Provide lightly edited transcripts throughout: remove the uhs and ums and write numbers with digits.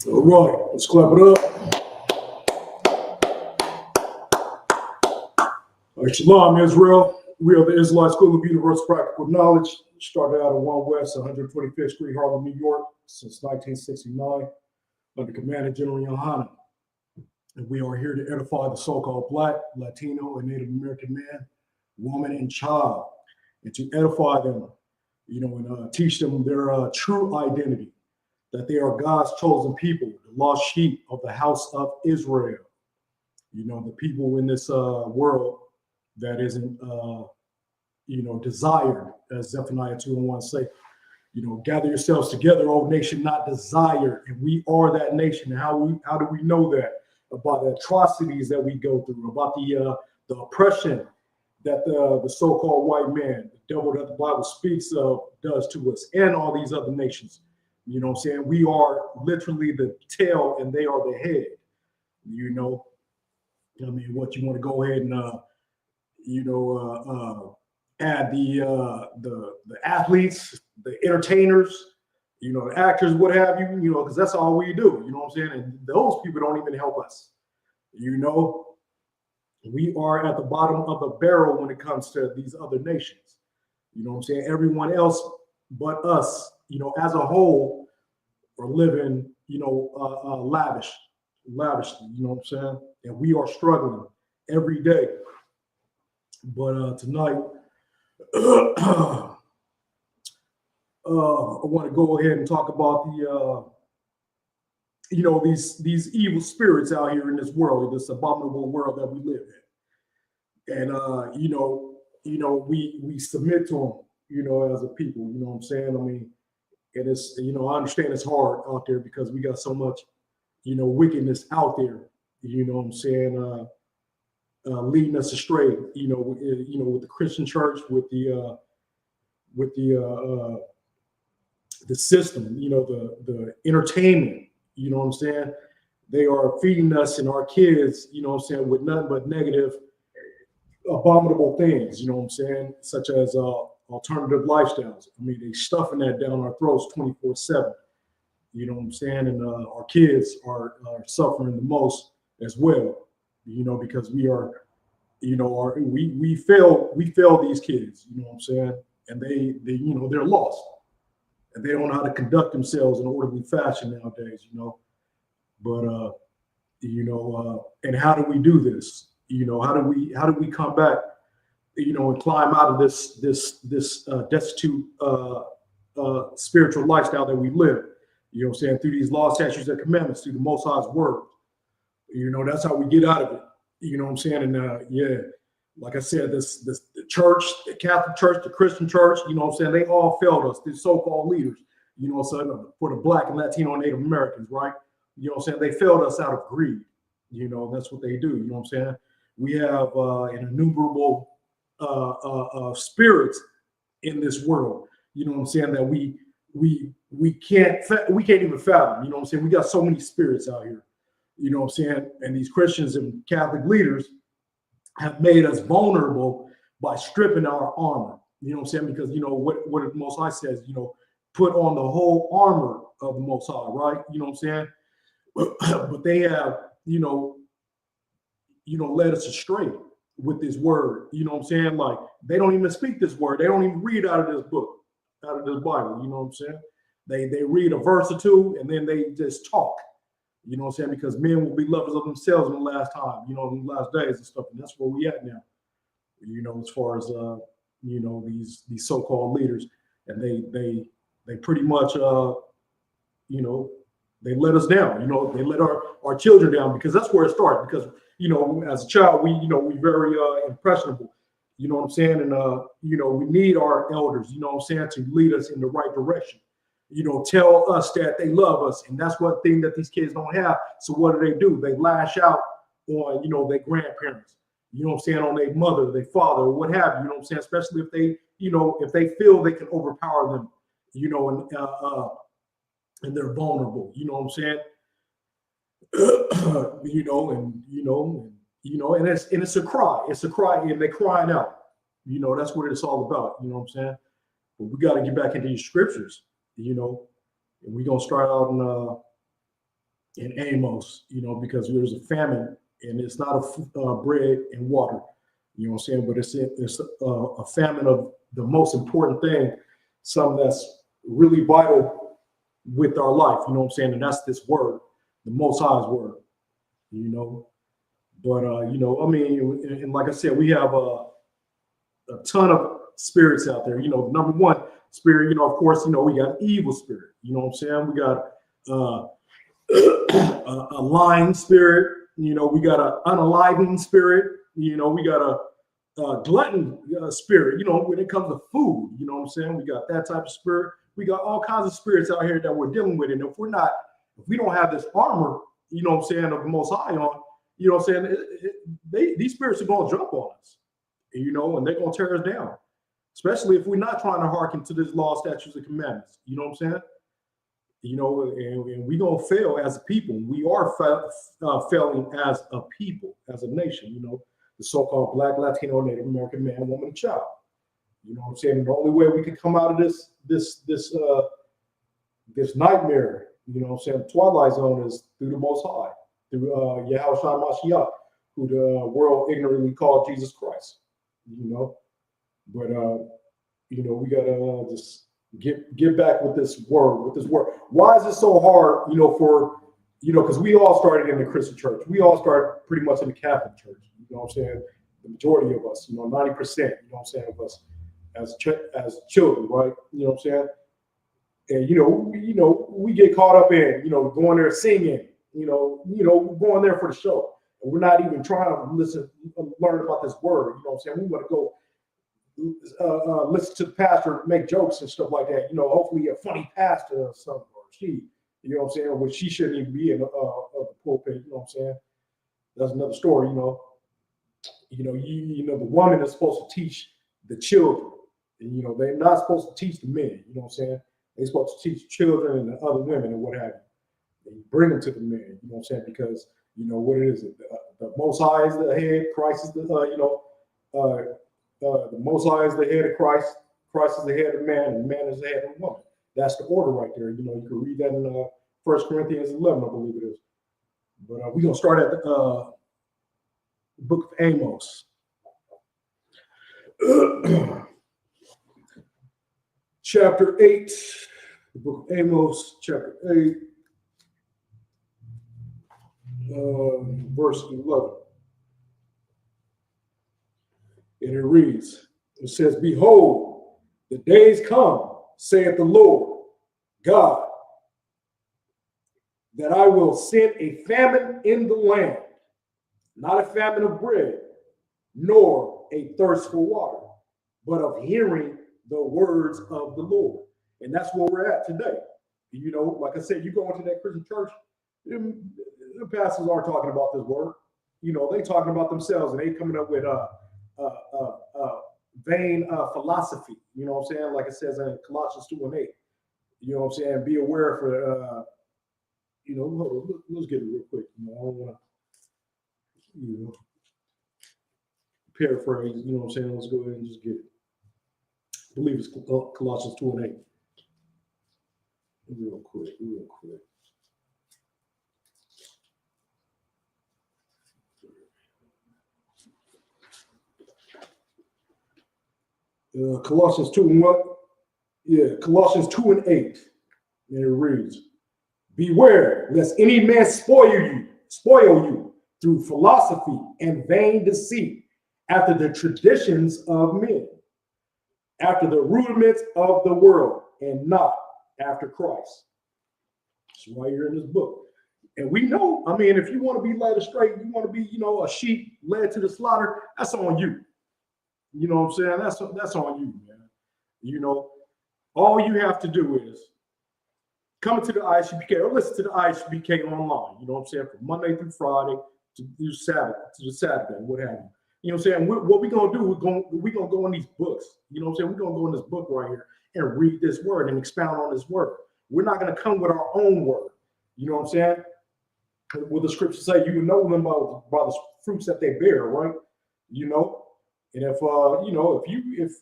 All right, let's clap it up. All right, Shalom, Israel. We are the Israelite School of Universal Practical Knowledge. Started out at 1 West, 125th Street, Harlem, New York, since 1969, under Commander General Yohanan. And we are here to edify the so-called Black, Latino, and Native American man, woman, and child, and to edify them, and teach them their true identity, that they are God's chosen people, the lost sheep of the house of Israel. The people in this world that isn't, desired, as Zephaniah 2:1 say, gather yourselves together, O nation not desired. And we are that nation. And how do we know that? About the atrocities that we go through, about the oppression that the so-called white man, the devil that the Bible speaks of, does to us and all these other nations. You know what I'm saying? We are literally the tail and they are the head. What you want to go ahead and add the athletes, the entertainers, the actors, what have you, because that's all we do. You know what I'm saying? And those people don't even help us. We are at the bottom of the barrel when it comes to these other nations. You know what I'm saying? Everyone else but us, as a whole, are living, lavish, you know what I'm saying? And we are struggling every day. But tonight, I want to go ahead and talk about these evil spirits out here in this world, this abominable world that we live in. And we submit to them, as a people. You know what I'm saying? I mean, and it's, I understand it's hard out there because we got so much, wickedness out there. You know what I'm saying? Leading us astray. With the Christian church, with the system. The entertainment. You know what I'm saying? They are feeding us and our kids. You know what I'm saying? With nothing but negative, abominable things. You know what I'm saying? Such as alternative lifestyles. I mean, they stuffing that down our throats 24/7. You know what I'm saying? And our kids are suffering the most as well. Because we are, we fail these kids. You know what I'm saying? And they they're lost, and they don't know how to conduct themselves in an orderly fashion nowadays. But and how do we do this? How do we come back? And climb out of this destitute spiritual lifestyle that we live. You know what I'm saying? Through these laws, statutes, and commandments, through the Most High's word. That's how we get out of it. You know what I'm saying? And like I said, the church, the Catholic Church, the Christian Church, you know what I'm saying? They all failed us, these so-called leaders, so for the Black and Latino and Native Americans, right? You know what I'm saying? They failed us out of greed. That's what they do. You know what I'm saying? We have an innumerable spirits in this world. You know what I'm saying? That we can't even fathom. You know what I'm saying? We got so many spirits out here. You know what I'm saying? And these Christians and Catholic leaders have made us vulnerable by stripping our armor. You know what I'm saying? Because what the Most High says, put on the whole armor of the Most High, right? You know what I'm saying? But they have, led us astray. with this word. You know what I'm saying? Like they don't even speak this word. They don't even read out of this book, out of this Bible. You know what I'm saying? They read a verse or two and then they just talk. You know what I'm saying? Because men will be lovers of themselves in the last time, you know, in the last days and stuff. And that's where we at now. You know, as far as you know, these so-called leaders, and they pretty much you know, they let us down. You know, they let our children down, because that's where it starts. Because you know, as a child, we very impressionable. You know what I'm saying? And you know, we need our elders, you know what I'm saying, to lead us in the right direction. You know, tell us that they love us, and that's one thing that these kids don't have. So what do? They lash out on, you know, their grandparents. You know what I'm saying, on their mother, their father, or what have you. You know what I'm saying? Especially if they, you know, if they feel they can overpower them, you know, and they're vulnerable. You know what I'm saying? You know, and it's a cry. It's a cry, and they're crying out. You know, that's what it's all about. You know what I'm saying? But we got to get back into these scriptures. You know, and we're gonna start out in Amos. You know, because there's a famine, and it's not a bread and water. You know what I'm saying? But it's a famine of the most important thing, something that's really vital with our life. You know what I'm saying? And that's this word, the Most High's word. You know, but you know, I mean, and like I said, we have a ton of spirits out there. You know, number one spirit, you know, of course, you know, we got evil spirit. You know what I'm saying? We got a lying spirit. You know, we got an unaliving spirit. You know, we got a glutton spirit. You know, when it comes to food, you know what I'm saying? We got that type of spirit. We got all kinds of spirits out here that we're dealing with. And if we don't have this armor, you know what I'm saying, of the Most High on, you know what I'm saying, these spirits are going to jump on us, you know, and they're going to tear us down, especially if we're not trying to hearken to this law, statutes, and commandments. You know what I'm saying? You know, and we don't fail as a people. We are failing as a people, as a nation. You know, the so-called Black, Latino, Native American man, woman, and child. You know what I'm saying? And the only way we can come out of this nightmare, you know what I'm saying, the twilight zone, is through the Most High, through Yahushua Mashiach, who the world ignorantly called Jesus Christ. You know, but you know, we gotta just get back with this word, Why is it so hard, you know, for, you know, because we all started in the Christian church. We all started pretty much in the Catholic church. You know what I'm saying? The majority of us, you know, 90%, you know what I'm saying, of us as children, right? You know what I'm saying? And you know, we get caught up in, you know, going there singing, you know, going there for the show. And we're not even trying to learn about this word. You know what I'm saying? We want to go listen to the pastor make jokes and stuff like that. You know, hopefully a funny pastor or something, or she, you know what I'm saying, which she shouldn't even be in the pulpit. You know what I'm saying? That's another story. You know, you know, the woman is supposed to teach the children, and you know, they're not supposed to teach the men. You know what I'm saying? They're supposed to teach children and the other women and what have you. And bring them to the men. You know what I'm saying? Because you know what it is. The Most High is the head. Christ is the the Most High is the head of Christ. Christ is the head of man, and man is the head of the woman. That's the order right there. You know, you can read that in 1 Corinthians 11, I believe it is. But we're gonna start at the book of Amos. Chapter 8, the book of Amos, chapter 8, verse 11. And it reads, it says, "Behold, the days come, saith the Lord God, that I will send a famine in the land, not a famine of bread, nor a thirst for water, but of hearing the words of the Lord." And that's where we're at today. You know, like I said, you go into that Christian church, the pastors aren't talking about this word. You know, they talking about themselves, and they coming up with vain philosophy. You know what I'm saying? Like it says in Colossians 2:8. You know what I'm saying? Be aware for, you know, hold on, let's get it real quick. You know, I don't want to, you know, paraphrase. You know what I'm saying? Let's go ahead and just get it. I believe it's Colossians 2:8. Real quick. Colossians 2 and what? Yeah, Colossians 2 and 8. And it reads, beware lest any man spoil you through philosophy and vain deceit, after the traditions of men, after the rudiments of the world, and not after Christ. That's why you're in this book. And we know, I mean, if you want to be led astray, you want to be, a sheep led to the slaughter, that's on you. You know what I'm saying? That's on you, man. All you have to do is come to the ISUPK or listen to the ISUPK online. You know what I'm saying? From Monday through Friday to the Saturday, what have you. You know what I'm saying? What we're going to do, we're going to go in these books. You know what I'm saying? We're going to go in this book right here and read this word and expound on this word. We're not going to come with our own word. You know what I'm saying? What the scriptures say, you know them by the fruits that they bear, right? And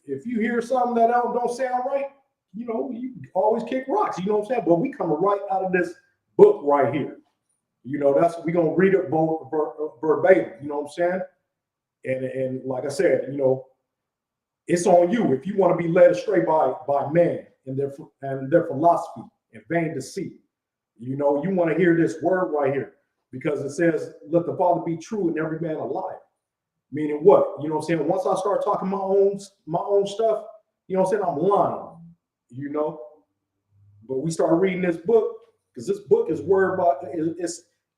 if you hear something that don't sound right, you always kick rocks. You know what I'm saying? But we coming right out of this book right here. We're gonna read it verbatim. You know what I'm saying? And like I said, it's on you if you want to be led astray by man and their philosophy and vain deceit. You want to hear this word right here because it says, "Let the Father be true and every man a liar." Meaning what? You know what I'm saying? Once I start talking my own stuff, you know what I'm saying? I'm lying. But we start reading this book because this book is it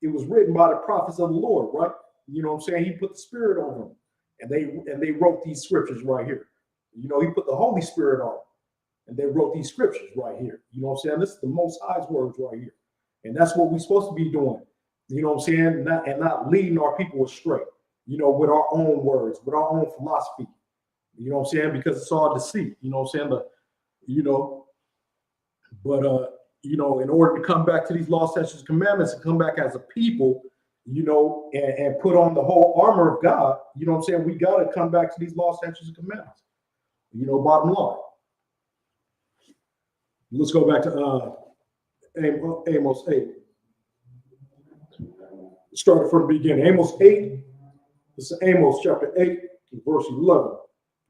was written by the prophets of the Lord, right? You know what I'm saying? He put the Spirit on them, and they wrote these scriptures right here. He put the Holy Spirit on them, and they wrote these scriptures right here. You know what I'm saying? This is the Most High's words right here, and that's what we're supposed to be doing. You know what I'm saying? Not leading our people astray. With our own words, with our own philosophy. You know what I'm saying? Because it's all deceit. You know what I'm saying? In order to come back to these law, statutes, and commandments and come back as a people, and put on the whole armor of God, you know what I'm saying? We got to come back to these law, statutes, and commandments. Bottom line. Let's go back to Amos 8. Started from the beginning. Amos 8. This is Amos chapter 8, verse 11.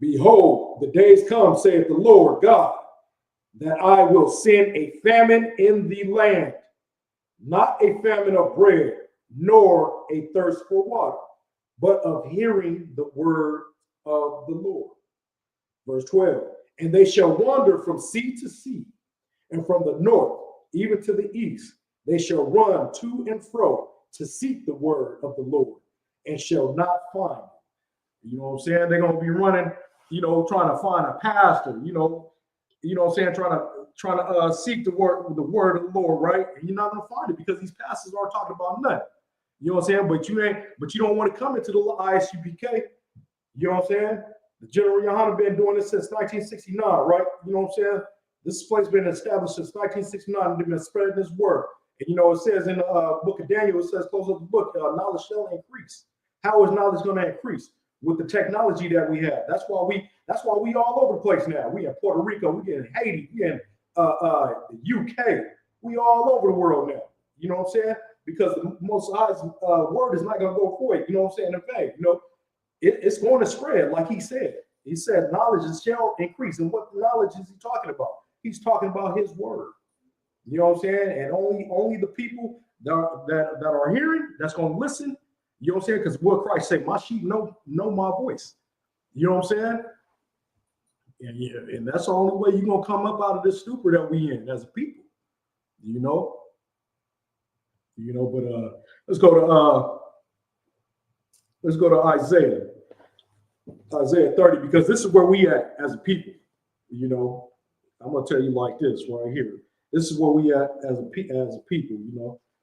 Behold, the days come, saith the Lord God, that I will send a famine in the land, not a famine of bread, nor a thirst for water, but of hearing the word of the Lord. Verse 12. And they shall wander from sea to sea, and from the north even to the east. They shall run to and fro to seek the word of the Lord, and shall not find it. You know what I'm saying? They're gonna be running, trying to find a pastor, you know what I'm saying, trying to seek the word of the Lord, right? And you're not gonna find it because these pastors aren't talking about nothing. You know what I'm saying? But you don't want to come into the ISUPK. You know what I'm saying? The General Yohana been doing this since 1969, right? You know what I'm saying? This place been established since 1969. They've been spreading this word. And it says in the book of Daniel, it says, close up the book, knowledge shall increase. How is knowledge going to increase? With the technology that we have. That's why we all over the place now. We in Puerto Rico, we in Haiti, we in the UK, we all over the world now. You know what I'm saying? Because the Most High's word is not going to go for it. You know what I'm saying? In fact, it's going to spread, like he said. He said, knowledge shall increase. And what knowledge is he talking about? He's talking about his word. You know what I'm saying? And only the people that are hearing, that's going to listen. You know what I'm saying? Because what Christ said, my sheep know my voice. You know what I'm saying? And that's the only way you're going to come up out of this stupor that we in as a people. But let's go to Isaiah 30, because this is where we at as a people. I'm gonna tell you like this right here. This is where we at as a people.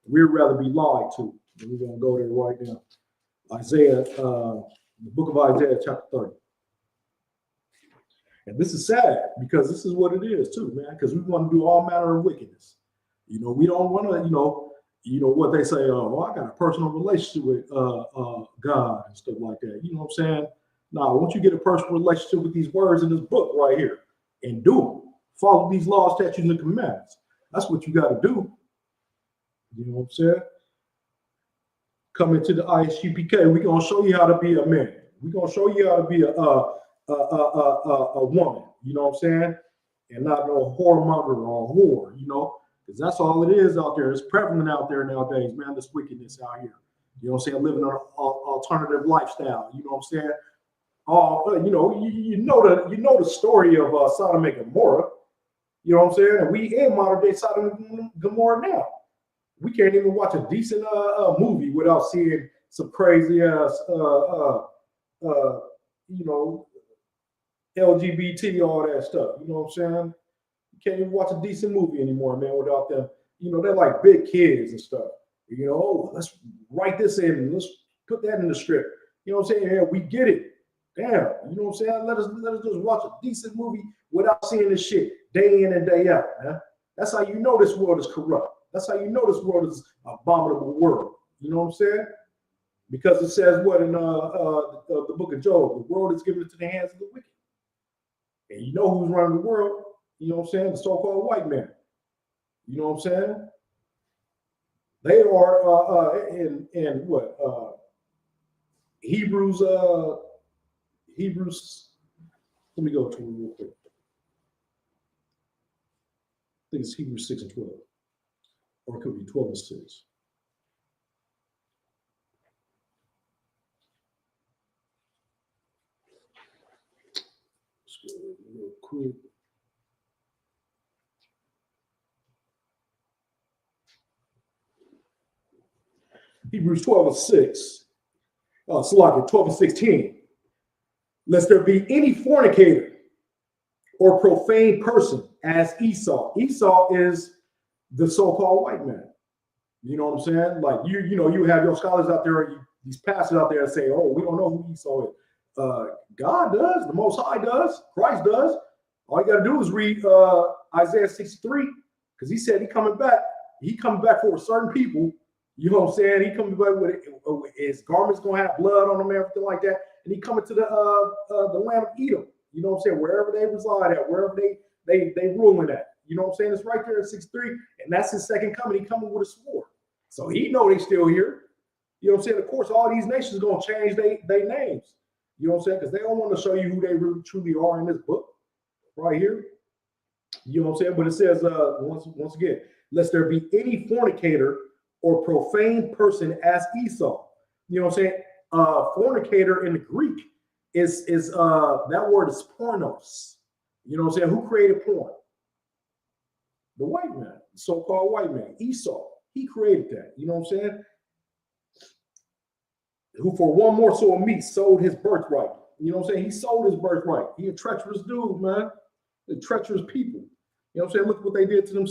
We'd rather be lied to. And we're gonna go there right now. Isaiah, the book of Isaiah, chapter 30. And this is sad because this is what it is too, man. Because we want to do all manner of wickedness. We don't want to, what they say, I got a personal relationship with God and stuff like that. You know what I'm saying? Now, once you get a personal relationship with these words in this book right here and do them, follow these laws, statutes, and commandments. That's what you got to do. You know what I'm saying? Come into the ISUPK. We're going to show you how to be a man. We're going to show you how to be a a woman, you know what I'm saying? And not no whoremonger or whore, you know, because that's all it is out there. It's prevalent out there nowadays, man, this wickedness out here. You know what I'm saying? Living an alternative lifestyle, you know what I'm saying? You know the story of Sodom and Gomorrah, you know what I'm saying? And we in modern day Sodom and Gomorrah now. We can't even watch a decent movie without seeing some crazy ass, you know, LGBT, all that stuff. You know what I'm saying? You can't even watch a decent movie anymore, man, without them. You know, they're like big kids and stuff. You know, oh, let's write this in and let's put that in the script. You know what I'm saying? Yeah, we get it. Damn, you know what I'm saying? Let us just watch a decent movie without seeing this shit day in and day out, man. That's how you know this world is corrupt. That's how you know this world is an abominable world. You know what I'm saying? Because it says what in the book of Job, the world is given into the hands of the wicked. And you know who's running the world? You know what I'm saying? The so-called white man. You know what I'm saying? They are in what Hebrews. Let me go to it real quick. I think it's Hebrews 6 and 12, or it could be 12 and 6. Let's go real quick. Hebrews 12 and 6. Salaki 12 and 16. Lest there be any fornicator or profane person as Esau. Esau is the so-called white man. You know what I'm saying? Like you know, you have your scholars out there, these pastors out there say, "Oh, we don't know who Esau is." God does, the Most High does, Christ does. All you got to do is read Isaiah 63, because he said he coming back. He coming back for certain people. You know what I'm saying? He coming back with his garments gonna have blood on them, everything like that. And he coming to the land of Edom. You know what I'm saying? Wherever they reside at, wherever they ruling at. You know what I'm saying? It's right there in 63, and that's his second coming. He coming with a sword. So he know they still here. You know what I'm saying? Of course, all these nations gonna change their names. You know what I'm saying? Because they don't want to show you who they really truly are in this book right here. You know what I'm saying? But it says once again, lest there be any fornicator or profane person as Esau. You know what I'm saying? Fornicator in the Greek is that word is pornos. You know what I'm saying? Who created porn? The white man, the so-called white man, Esau. He created that. You know what I'm saying? Who for one morsel of meat sold his birthright. You know what I'm saying? He sold his birthright. He a treacherous dude, man. The treacherous people. You know what I'm saying? Look what they did to them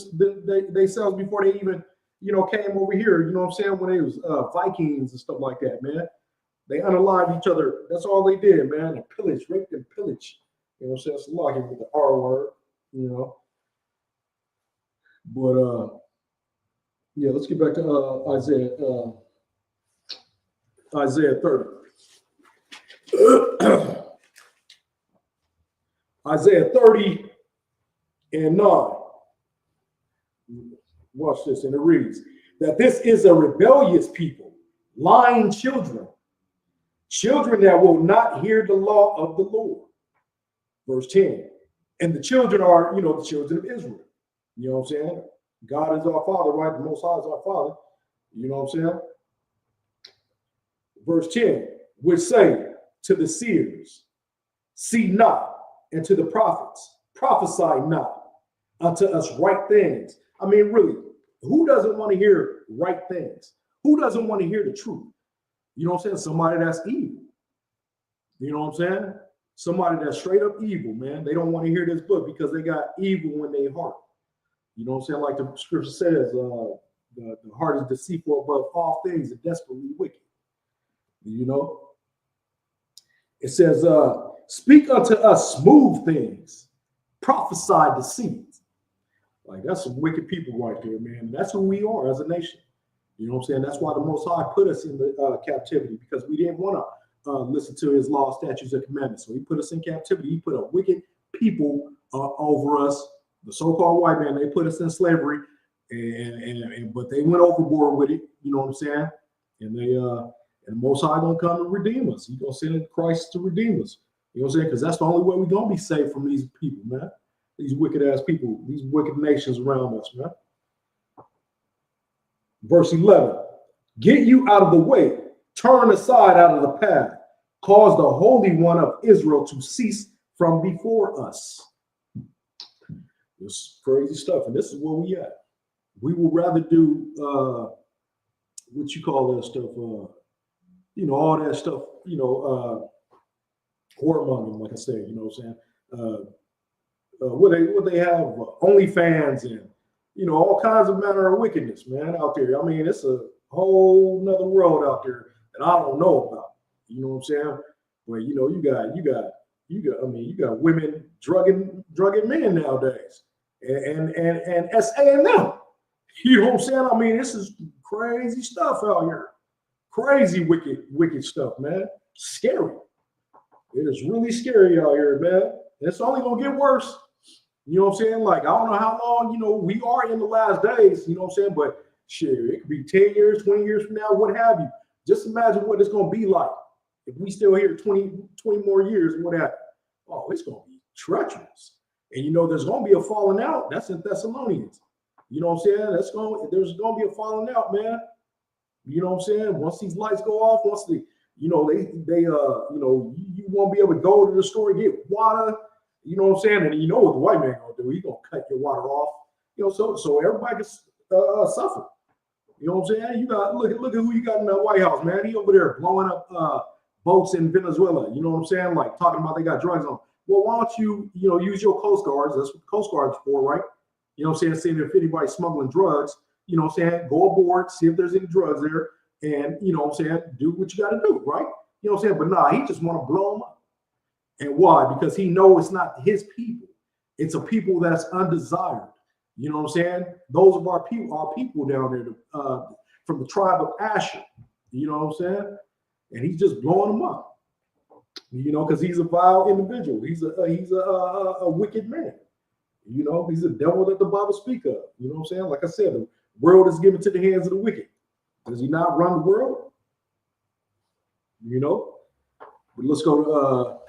themselves before they even, you know, came over here. You know what I'm saying? When they was Vikings and stuff like that, man. They unalived each other. That's all they did, man. And pillage, raped and pillage. You know what I'm saying? It's locking with the R word, you know. But yeah, let's get back to Isaiah 30. Isaiah 30 and 9. Watch this, and it reads that this is a rebellious people, lying children that will not hear the law of the Lord. Verse 10. And the children are, you know, the children of Israel. You know what I'm saying? God is our Father, right? The Most High is our Father. You know what I'm saying? Verse 10, which say to the seers, see not, and to the prophets, prophesy not unto us right things. I mean, really, who doesn't want to hear right things? Who doesn't want to hear the truth? You know what I'm saying? Somebody that's evil. You know what I'm saying? Somebody that's straight up evil, man. They don't want to hear this book because they got evil in their heart. You know what I'm saying? Like the scripture says, the heart is deceitful above all things and desperately wicked. You know? It says, speak unto us smooth things, prophesy deceit. Like, that's some wicked people right there, man. That's who we are as a nation. You know what I'm saying? That's why the Most High put us in the captivity, because we didn't want to listen to his law, statutes, and commandments. So he put us in captivity. He put a wicked people over us, the so-called white man. They put us in slavery, but they went overboard with it. You know what I'm saying? And they and the Most High gonna come and redeem us. He's gonna send Christ to redeem us. You know what I'm saying? Because that's the only way we're going to be safe from these people, man. These wicked ass people, these wicked nations around us, man. Verse 11, get you out of the way, turn aside out of the path, cause the Holy One of Israel to cease from before us. This crazy stuff, and this is where we at. We would rather do what you call that stuff, all that stuff, warmongering, like I said, you know what I'm saying? What they have, OnlyFans and all kinds of manner of wickedness, man, out there. I mean, it's a whole nother world out there that I don't know about. You know what I'm saying? Well, you got women drugging men nowadays, and SAM. You know what I'm saying? I mean, this is crazy stuff out here. Crazy wicked stuff, man. Scary. It is really scary out here, man. It's only gonna get worse. You know what I'm saying? Like, I don't know how long, we are in the last days, you know what I'm saying? But shit, it could be 10 years, 20 years from now, what have you. Just imagine what it's gonna be like if we still here 20 more years and what have you. Oh, it's gonna be treacherous. And there's gonna be a falling out. That's in Thessalonians. You know what I'm saying? There's gonna be a falling out, man. You know what I'm saying? Once these lights go off, once you won't be able to go to the store and get water. You know what I'm saying? And you know what the white man gonna do? He's gonna cut your water off. So everybody can suffer. You know what I'm saying? You got look at who you got in the White House, man. He over there blowing up boats in Venezuela. You know what I'm saying? Like talking about they got drugs on. Well, why don't you use your Coast Guards? That's what the Coast Guard's for, right? You know what I'm saying? Seeing if anybody's smuggling drugs. You know what I'm saying? Go aboard, see if there's any drugs there, and you know what I'm saying? Do what you got to do, right? You know what I'm saying? But nah, he just want to blow them up. And why? Because he knows it's not his people. It's a people that's undesired. You know what I'm saying? Those of our people down there from the tribe of Asher. You know what I'm saying? And he's just blowing them up. Because he's a vile individual. He's a wicked man. He's a devil that the Bible speak of. You know what I'm saying? Like I said, the world is given to the hands of the wicked. Does he not run the world? But let's go to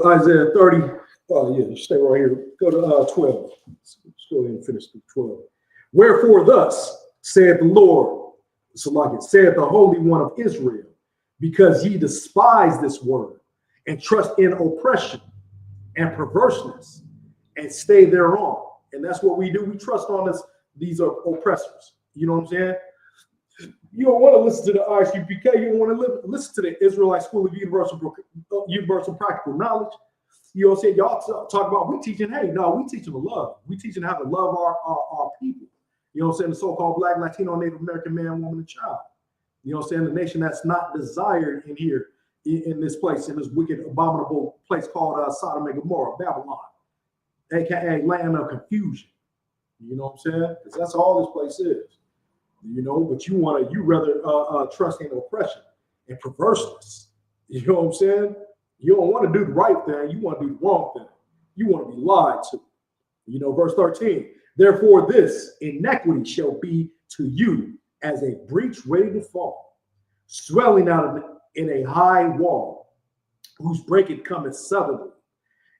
Isaiah 30. Oh yeah, stay right here. Go to 12. Let's go ahead and finish through 12. Wherefore thus saith the Lord, saith the Holy One of Israel, because ye despise this word and trust in oppression and perverseness and stay thereon. And that's what we do. We trust on these oppressors. You know what I'm saying? You don't want to listen to the ICPK. You don't want to listen to the Israelite School of Universal Practical Knowledge. You know what I'm saying? Y'all talk about we teaching. Hey, no, we teaching to love. We teaching how to love our people. You know what I'm saying? The so-called Black, Latino, Native American man, woman, and child. You know what I'm saying? The nation that's not desired in here, in this place, in this wicked, abominable place called Sodom and Gomorrah, Babylon, aka land of confusion. You know what I'm saying? Because that's all this place is. But you rather trust in oppression and perverseness. You know what I'm saying? You don't want to do the right thing. You want to do the wrong thing. You want to be lied to. Verse 13. Therefore, this iniquity shall be to you as a breach ready to fall, swelling out in a high wall, whose breakage cometh suddenly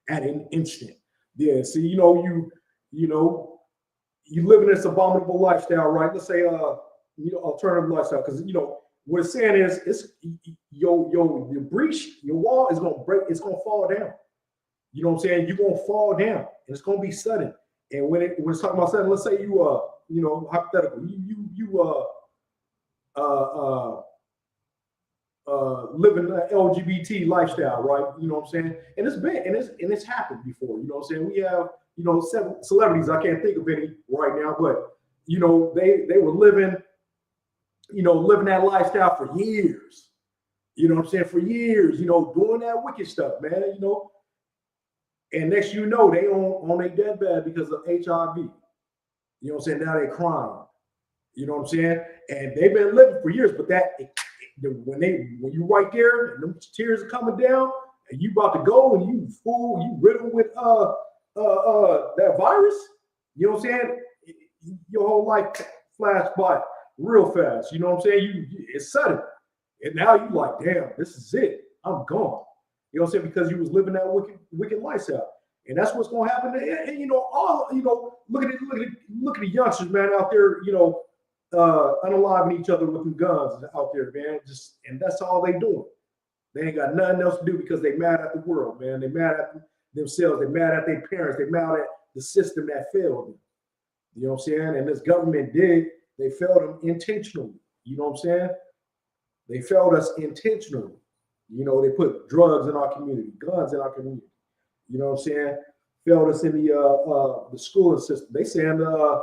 at an instant. Yeah, see, you live in this abominable lifestyle, right? Let's say, alternative lifestyle, because what it's saying is, it's your breach, your wall is gonna break. It's gonna fall down. You know what I'm saying? You're gonna fall down, and it's gonna be sudden. And when it's talking about sudden, let's say you hypothetical, living an LGBT lifestyle, right? You know what I'm saying? And it's been, and it's happened before. You know what I'm saying? We have, several celebrities. I can't think of any right now, but they were living that lifestyle for years. You know what I'm saying? For years, doing that wicked stuff, man. And next they on their deathbed because of HIV. You know what I'm saying? Now they crying. You know what I'm saying? And they've been living for years, but when you right there and them tears are coming down and you about to go and you riddled with that virus, you know what I'm saying? Your whole life flashed by real fast. You know what I'm saying? It's sudden. And now you like, damn, this is it. I'm gone. You know what I'm saying? Because you was living that wicked lifestyle. And that's what's gonna happen. And you know, look at the youngsters, man, out there, unaliving each other with them guns out there, man. And that's all they doing. They ain't got nothing else to do because they mad at the world, man. They mad at themselves. They mad at their parents. They mad at the system that failed them. You know what I'm saying? And this government they failed them intentionally. You know what I'm saying? They failed us intentionally. You know, they put drugs in our community, guns in our community. You know what I'm saying? Failed us in the schooling system. They saying the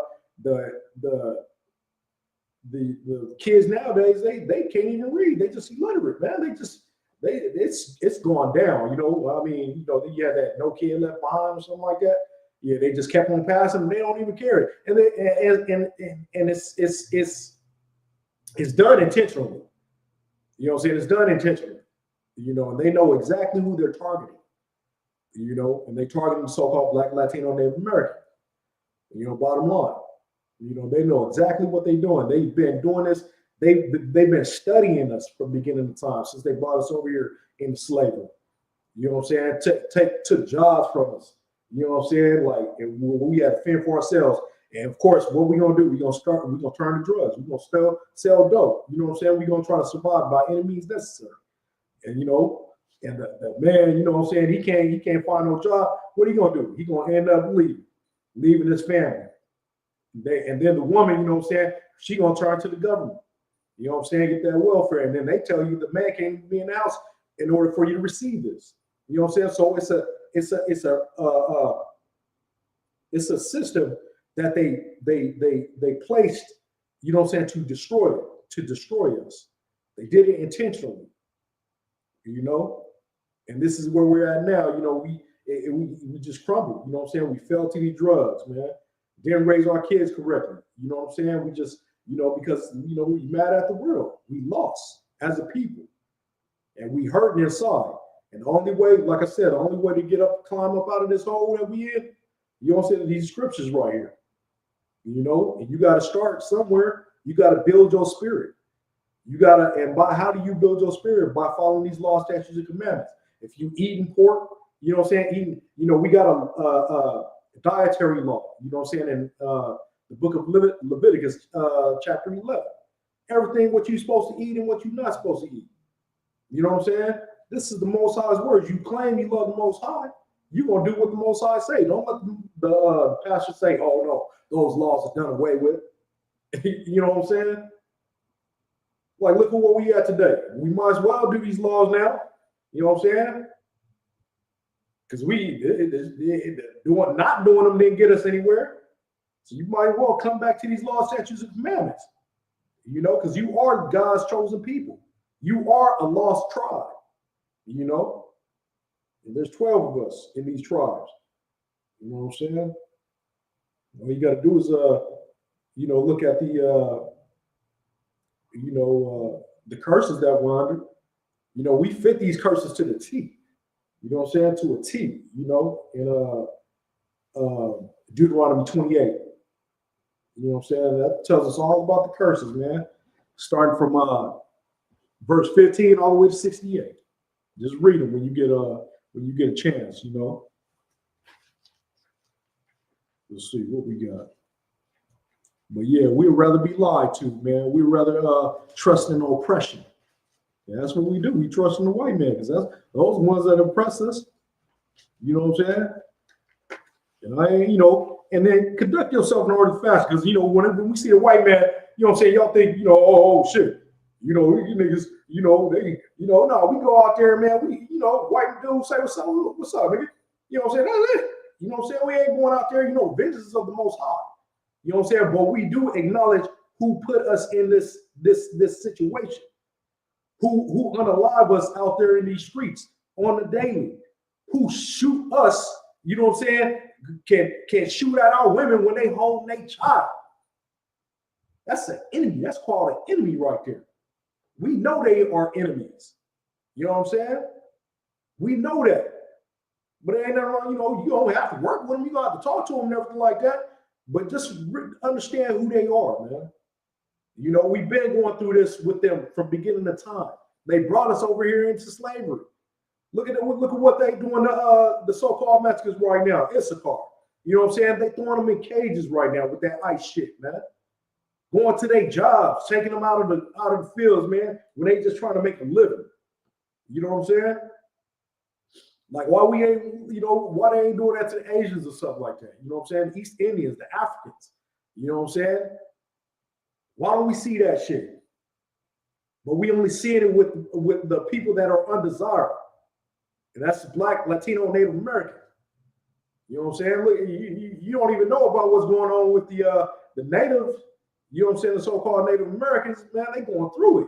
kids nowadays they can't even read. They just illiterate, man. It's gone down. You know, I mean, you know, you had that no kid left behind or something like that. Yeah, they just kept on passing. And they don't even care. And it's done intentionally. You know what I'm saying? It's done intentionally. You know, and they know exactly who they're targeting. You know, and they targeting so-called Black, Latino, Native American. You know, bottom line. You know, they know exactly what they're doing. They've been doing this. They've been studying us from beginning of time since they brought us over here into slavery. You know what I'm saying? Took jobs from us. You know what I'm saying? Like, and we had to fend for ourselves. And of course, what we gonna do? We're gonna turn to drugs. We're gonna sell dope. You know what I'm saying? We're gonna try to survive by any means necessary. And you know, and the man, you know what I'm saying, he can't find no job. What are you gonna do? He's gonna end up leaving his family. And then the woman, you know what I'm saying, she gonna turn to the government. You know what I'm saying, get that welfare. And then they tell you the man can't be in the house in order for you to receive this. You know what I'm saying? So it's a system that they placed, you know what I'm saying, to destroy us. They did it intentionally. You know, and this is where we're at now. You know, we just crumbled. You know what I'm saying? We fell to these drugs, man. Didn't raise our kids correctly. You know what I'm saying? We just, you know, because, you know, we mad at the world. We lost as a people. And we hurting inside. And the only way, like I said, the only way to climb up out of this hole that we in, you know what I'm saying, these scriptures right here. You know, and you got to start somewhere. You got to build your spirit. You gotta, and how do you build your spirit? By following these laws, statutes, and commandments. If you eating pork, you know what I'm saying, you know, we got a dietary law, you know what I'm saying, in the book of Leviticus, chapter 11. Everything what you're supposed to eat and what you're not supposed to eat. You know what I'm saying? This is the Most High's words. You claim you love the Most High, you're gonna do what the Most High say. Don't let the pastor say, oh no, those laws are done away with. You know what I'm saying? Like, look at what we at today. We might as well do these laws now. You know what I'm saying? Because not doing them didn't get us anywhere. So you might as well come back to these laws, statutes, and commandments. You know, because you are God's chosen people. You are a lost tribe. You know, and there's 12 of us in these tribes. You know what I'm saying? All you got to do is, you know, look at the curses that we're under. You know, we fit these curses to the T. You know what I'm saying? To a T, you know, in Deuteronomy 28. You know what I'm saying? That tells us all about the curses, man. Starting from verse 15 all the way to 68. Just read them when you get a chance, you know. Let's see what we got. But yeah, we'd rather be lied to, man. We'd rather trust in oppression. Yeah, that's what we do. We trust in the white man because that's those ones that oppress us. You know what I'm saying? And you know, and then conduct yourself in order to fast because, you know, when we see a white man, you know what I'm saying, y'all think, you know, oh shit, you know, you niggas, you know, they, you know, no, we go out there, man. We, you know, white dude say what's up, nigga? You know what I'm saying? That's it. You know what I'm saying? We ain't going out there, you know, vengeance is of the Most High. You know what I'm saying? But we do acknowledge who put us in this situation, who unalive us out there in these streets on the daily, who shoot us, you know what I'm saying, can shoot at our women when they hold their child. That's an enemy. That's called an enemy right there. We know they are enemies. You know what I'm saying? We know that. But it ain't nothing wrong, you know, you don't have to work with them. You don't have to talk to them and everything like that. But just understand who they are, man. You know, we've been going through this with them from beginning of time. They brought us over here into slavery. Look at what they doing to the so-called Mexicans right now. Issachar. You know what I'm saying? They throwing them in cages right now with that ICE shit, man. Going to their jobs, taking them out of the fields, man, when they just trying to make a living. You know what I'm saying? Like why we ain't, why they ain't doing that to the Asians or something like that? You know what I'm saying? East Indians, the Africans. You know what I'm saying? Why don't we see that shit? But we only see it with the people that are undesirable. And that's Black, Latino, Native American. You know what I'm saying? Look, you don't even know about what's going on with the natives. You know what I'm saying? The so-called Native Americans, man, they going through it.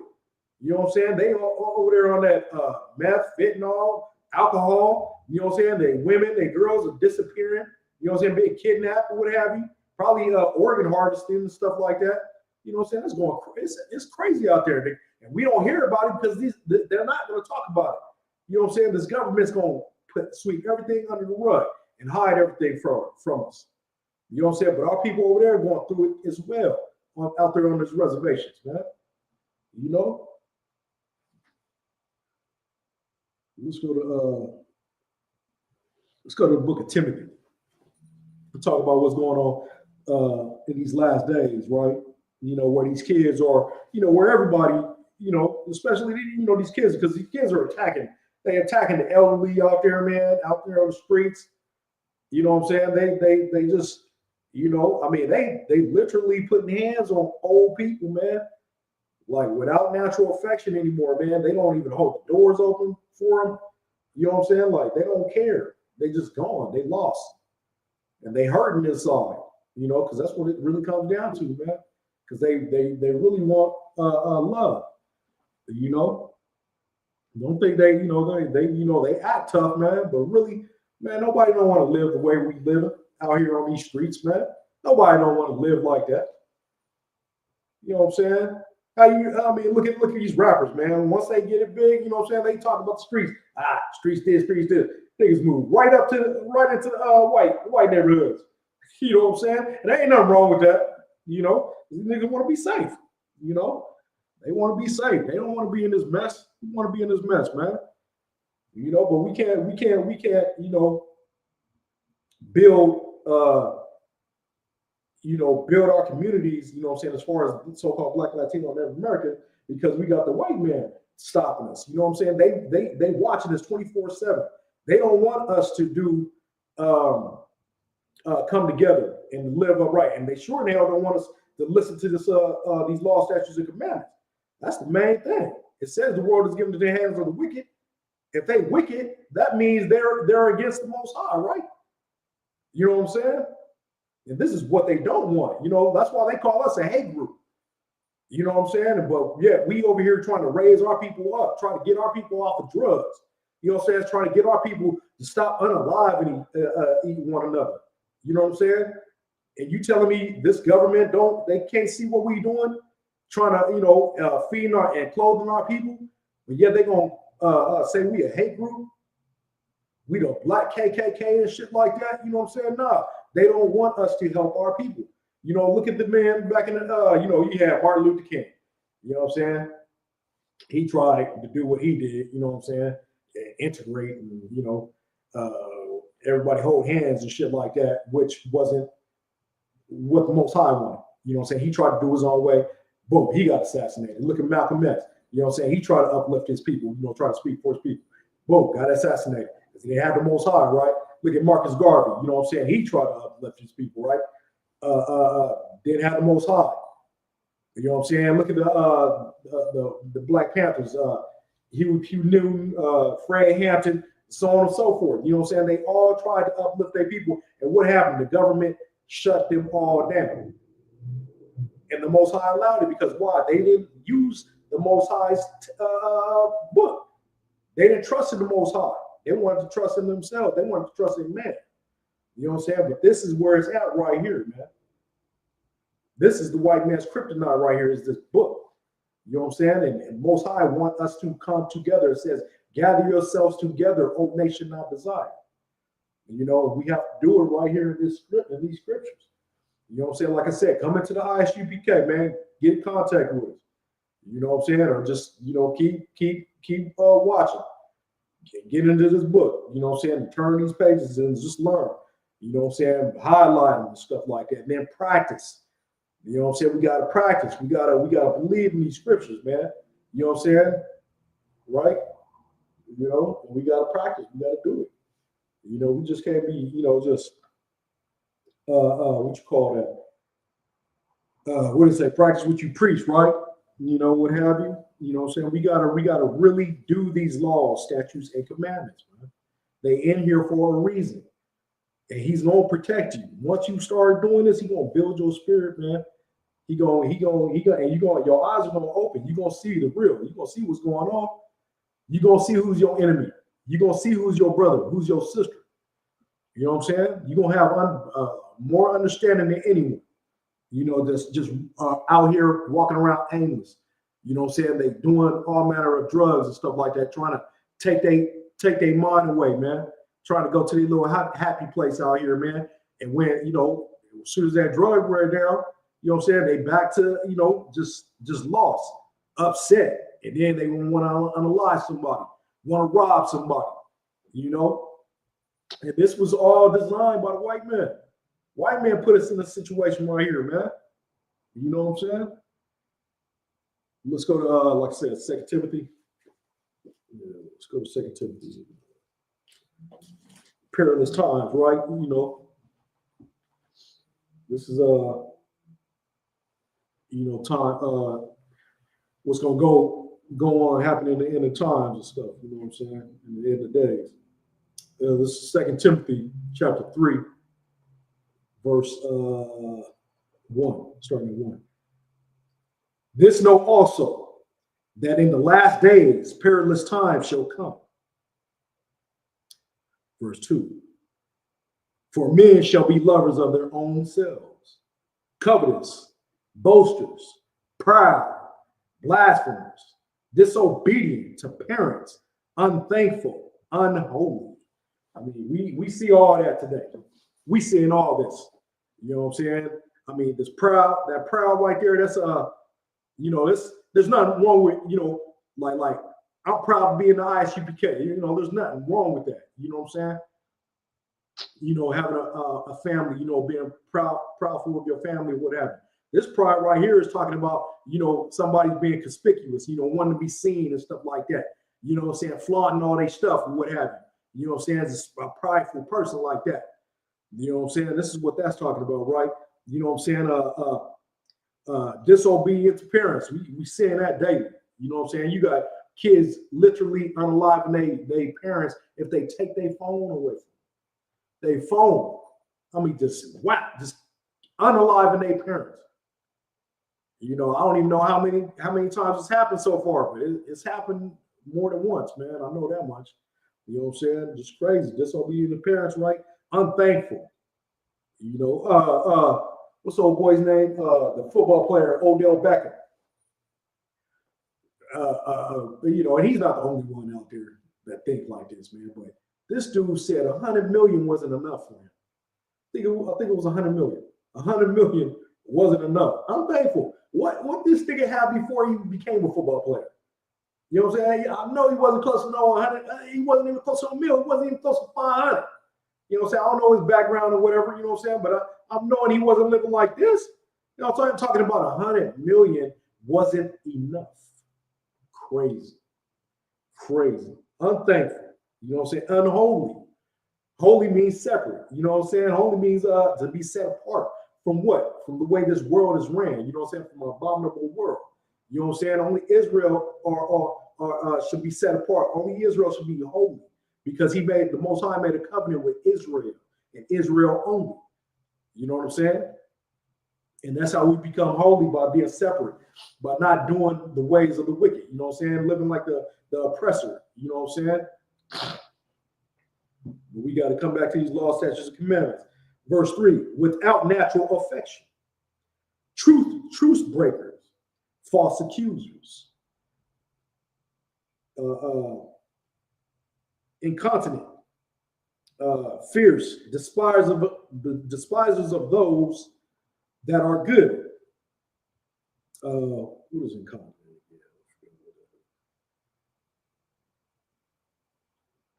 You know what I'm saying? They all over there on that meth, fentanyl, alcohol. You know what I'm saying? They women, they girls are disappearing. You know what I'm saying? Being kidnapped or what have you. Probably organ harvesting and stuff like that. You know what I'm saying? It's going, it's crazy out there. And we don't hear about it because they're not going to talk about it. You know what I'm saying? This government's going to sweep everything under the rug and hide everything from us. You know what I'm saying? But our people over there are going through it as well out there on these reservations, man. You know? Let's go to the book of Timothy. We'll talk about what's going on in these last days, right? You know, where these kids are, where everybody, especially, these kids, because these kids are attacking the elderly out there, man, out there on the streets. You know what I'm saying? They just, they literally putting hands on old people, man, like without natural affection anymore, man. They don't even hold the doors open for them. You know what I'm saying? Like they don't care. They just gone. They lost. And they hurting inside, because that's what it really comes down to, man. Because they really want love, Don't think they act tough, man, but really, man, nobody don't want to live the way we live out here on these streets, man. Nobody don't want to live like that. You know what I'm saying? Look at these rappers, man. Once they get it big, you know what I'm saying? They talk about the streets. Streets this, streets this. Niggas move right into white neighborhoods. You know what I'm saying? And there ain't nothing wrong with that. These niggas want to be safe. They want to be safe. They don't want to be in this mess. We want to be in this mess, man. But we can't, build, build our communities, as far as so-called Black, Latino, and Native American, because we got the white man stopping us. You know what I'm saying? They watching us 24/7. They don't want us to do come together and live upright, and they sure in hell don't want us to listen to this these law, statutes, and commandments. That's the main thing. It says the world is given to the hands of the wicked. If they wicked, that means they're against the Most High, right? You know what I'm saying? And this is what they don't want. That's why they call us a hate group. You know what I'm saying? But yeah, we over here trying to raise our people up, trying to get our people off of drugs. You know what I'm saying? Trying to get our people to stop unaliving eating one another. You know what I'm saying? And you telling me this government they can't see what we doing, trying to feeding and clothing our people, but yet they gonna say we a hate group, we the Black KKK and shit like that. You know what I'm saying? Nah, they don't want us to help our people. Look at the man back in the you had Martin Luther King. You know what I'm saying? He tried to do what he did. You know what I'm saying? Integrate and everybody hold hands and shit like that, which wasn't what the Most High wanted. You know what I'm saying? He tried to do his own way. Boom, he got assassinated. Look at Malcolm X. You know what I'm saying? He tried to uplift his people, try to speak for his people. Boom, got assassinated. Because they had the Most High, right? Look at Marcus Garvey. You know what I'm saying? He tried to uplift his people, right? Didn't have the Most High. You know what I'm saying? Look at the Black Panthers. Hugh Newton, Fred Hampton, so on and so forth. You know what I'm saying? They all tried to uplift their people. And what happened? The government shut them all down. And the Most High allowed it because why? They didn't use the Most High's book. They didn't trust in the Most High. They wanted to trust in themselves. They wanted to trust in man. You know what I'm saying? But this is where it's at right here, man. This is the white man's kryptonite right here, is this book. You know what I'm saying? And Most High want us to come together. It says, gather yourselves together, O nation not desire. And, we have to do it right here in these scriptures. You know what I'm saying? Like I said, come into the ISUPK, man. Get in contact with us. You know what I'm saying? Or just, keep watching. Get into this book, you know what I'm saying? Turn these pages and just learn. You know what I'm saying? Highlight them and stuff like that. And then practice. You know what I'm saying? We gotta practice. We gotta believe in these scriptures, man. You know what I'm saying? Right? We gotta practice. We gotta do it. We just can't be, just what you call that? What does it say? Practice what you preach, right? What have you? You know what I'm saying? We gotta really do these laws, statutes, and commandments, man. They in here for a reason. And he's gonna protect you. Once you start doing this, he's gonna build your spirit, man. And your eyes are gonna open. You're gonna see the real. You're gonna see what's going on. You're gonna see who's your enemy. You're gonna see who's your brother, who's your sister. You know what I'm saying? You're gonna have more understanding than anyone. That's just out here walking around aimless. You know what I'm saying? They doing all manner of drugs and stuff like that, trying to take their mind away, man. Trying to go to their little happy place out here, man. And when, as soon as that drug wear down, you know what I'm saying? They back to, just lost, upset. And then they want to unalive somebody, want to rob somebody, And this was all designed by the white man. White man put us in a situation right here, man. You know what I'm saying? Let's go to, like I said, 2 Timothy. Yeah, let's go to 2 Timothy. Perilous times, right? This is time. What's gonna go on happening in the end of times and stuff. You know what I'm saying? In the end of days. This is 2 Timothy chapter 3, verse 1, starting at 1. This know also, that in the last days perilous times shall come. Verse 2. For men shall be lovers of their own selves, covetous, boasters, proud, blasphemers, disobedient to parents, unthankful, unholy. I mean, we see all that today. We seeing all this. You know what I'm saying? I mean, that proud right there, that's there's nothing wrong with, like I'm proud of being the ISUPK. There's nothing wrong with that. You know what I'm saying? Having a family, being proudful of your family, whatever. This pride right here is talking about, somebody being conspicuous, wanting to be seen and stuff like that. You know what I'm saying? Flaunting all their stuff and what have you. You know what I'm saying? As a prideful person like that. You know what I'm saying? This is what that's talking about, right? You know what I'm saying? Disobedient to parents. We seeing that daily. You know what I'm saying? You got kids literally unaliving their parents if they take their phone away from them. They phone. I mean, just unaliving their parents. I don't even know how many times it's happened so far, but it's happened more than once, man. I know that much. You know what I'm saying? Just crazy. Disobedient to parents, right? Unthankful. What's the old boy's name? The football player, Odell Beckham. And he's not the only one out there that think like this, man. But this dude said 100 million wasn't enough for him. I think it was 100 million. 100 million wasn't enough. I'm thankful. What this nigga had before he became a football player? You know what I'm saying? I know he wasn't close to 100. He wasn't even close to a million. He wasn't even close to 500. You know what I'm saying? I don't know his background or whatever. You know what I'm saying? But I'm knowing he wasn't living like this. I'm talking about 100 million wasn't enough. Crazy. Unthankful. You know what I'm saying? Unholy. Holy means separate. You know what I'm saying? Holy means to be set apart from what? From the way this world is ran. You know what I'm saying? From an abominable world. You know what I'm saying? Only Israel should be set apart. Only Israel should be holy because the Most High made a covenant with Israel and Israel only. You know what I'm saying? And that's how we become holy, by being separate, by not doing the ways of the wicked. You know what I'm saying? Living like the oppressor. You know what I'm saying? We got to come back to these laws, statutes, and commandments. Verse 3, without natural affection, truce breakers, false accusers, incontinent, fierce, despisers of those that are good. What is incontinent?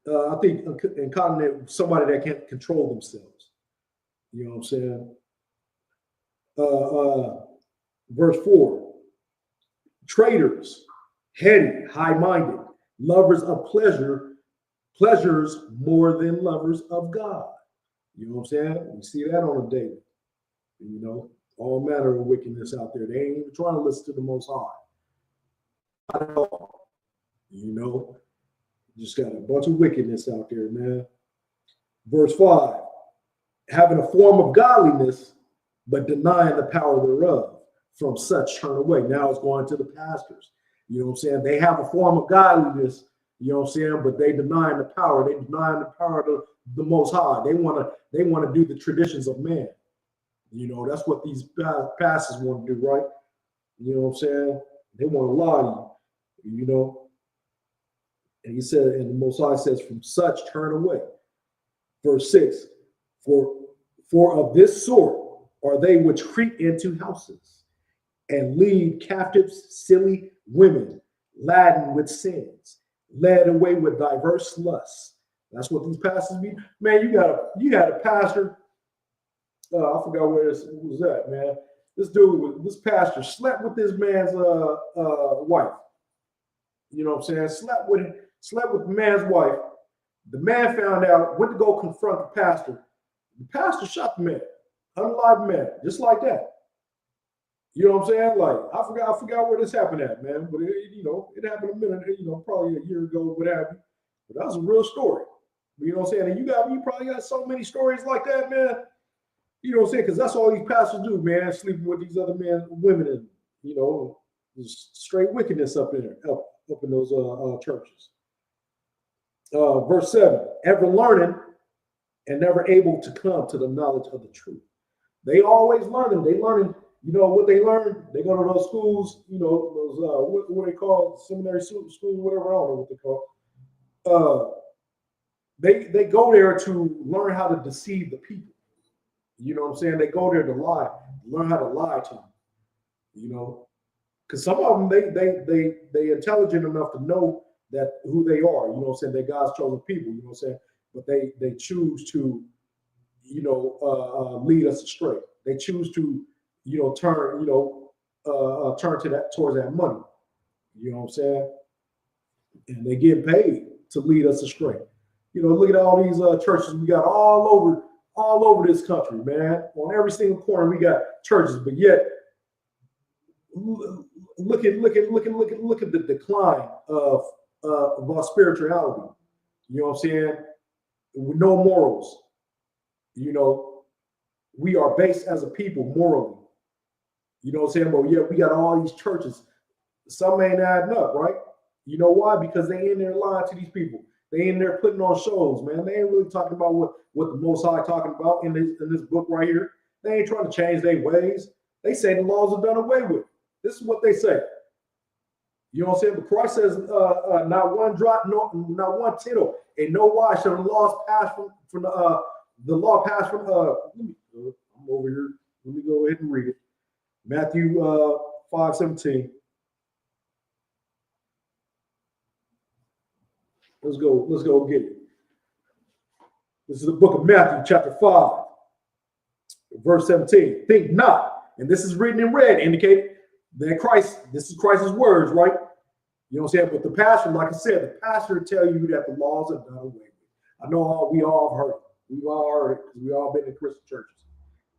I think incontinent, somebody that can't control themselves. You know what I'm saying? Verse 4, traitors, heady, high-minded, lovers of pleasures more than lovers of God. You know what I'm saying? We see that on a daily. You know, all manner of wickedness out there. They ain't even trying to listen to the Most High. Not at all. You know, just got a bunch of wickedness out there, man. Verse 5, having a form of godliness, but denying the power thereof. From such turn away. Now it's going to the pastors. You know what I'm saying? They have a form of godliness, you know what I'm saying, but they denying the power. They denying the power of the Most High. They want to do the traditions of man. You know, that's what these pastors want to do, right? You know what I'm saying? They want to lie to you, you know. And he said, and the Most High says, from such turn away. Verse 6, for of this sort are they which creep into houses and lead captives silly women, laden with sins, led away with diverse lusts. That's what these pastors mean. Man, you had a pastor. I forgot where this was at, man. This pastor slept with this man's wife. You know what I'm saying? Slept with the man's wife. The man found out, went to go confront the pastor. The pastor shot the man, unalived man, just like that. You know what I'm saying? Like, I forgot where this happened at, man. But it happened a minute, probably a year ago, what have you. But that was a real story. You know what I'm saying? And you probably got so many stories like that, man. You know what I'm saying? Because that's all these pastors do, man, sleeping with these other women, and there's straight wickedness up in there, up in those churches. Verse 7, ever learning and never able to come to the knowledge of the truth. They always learning. They learning. You know what they learn? They go to those schools, those what they call seminary schools, whatever, I don't know what they call. They go there to learn how to deceive the people. You know what I'm saying? They go there to lie, learn how to lie to them. Because some of them they intelligent enough to know that who they are. You know what I'm saying? They're God's chosen people. You know what I'm saying? But they choose to lead us astray. They choose to turn towards that money. You know what I'm saying? And they get paid to lead us astray. Look at all these churches we got all over this country, man. On every single corner we got churches, but yet look at the decline of our spirituality. You know what I'm saying? With no morals. We are based as a people morally. You know what I'm saying? But yeah, we got all these churches. Some ain't adding up, right? You know why? Because they in there lying to these people. They in there putting on shows, man. They ain't really talking about what the Most High talking about in this book right here. They ain't trying to change their ways. They say the laws are done away with. This is what they say. You know what I'm saying? But Christ says, not one drop, not one tittle, and no wise shall the laws pass from the law pass from. I'm over here. Let me go ahead and read it. Matthew 5:17. Let's go get it. This is the book of Matthew, chapter 5, verse 17. Think not, and this is written in red, indicating that this is Christ's words, right? You know what I'm saying? But the pastor, like I said, the pastor tell you that the laws are done away with. I know we all have heard it. We've all heard it because we all been in Christian churches.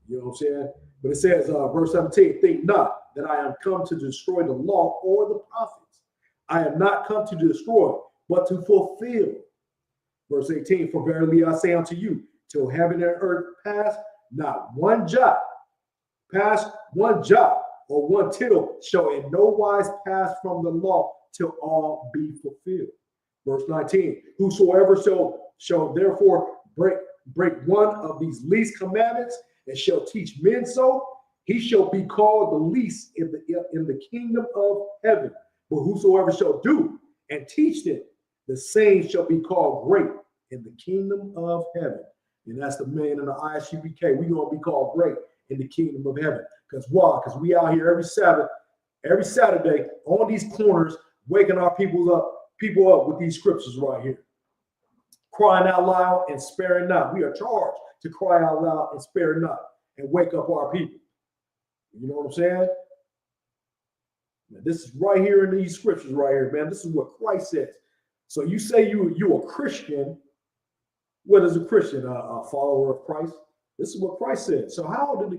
You know what I'm saying? But it says, verse 17, think not that I am come to destroy the law or the prophets. I am not come to destroy, but to fulfill. Verse 18, for verily I say unto you, till heaven and earth pass, not one jot, or one tittle shall in no wise pass from the law till all be fulfilled. Verse 19, whosoever shall therefore break one of these least commandments and shall teach men so, he shall be called the least in the kingdom of heaven. But whosoever shall do and teach them, the same shall be called great in the kingdom of heaven. And that's the man in the ISUBK. We're going to be called great in the kingdom of heaven. Because why? Because we out here every Saturday on these corners, waking our people up with these scriptures right here. crying out loud and sparing not. We are charged to cry out loud and spare not and wake up our people. You know what I'm saying? This is right here in these scriptures right here, man. This is what Christ says. So you say you're a Christian. What is a Christian? A follower of Christ? This is what Christ said. So how did the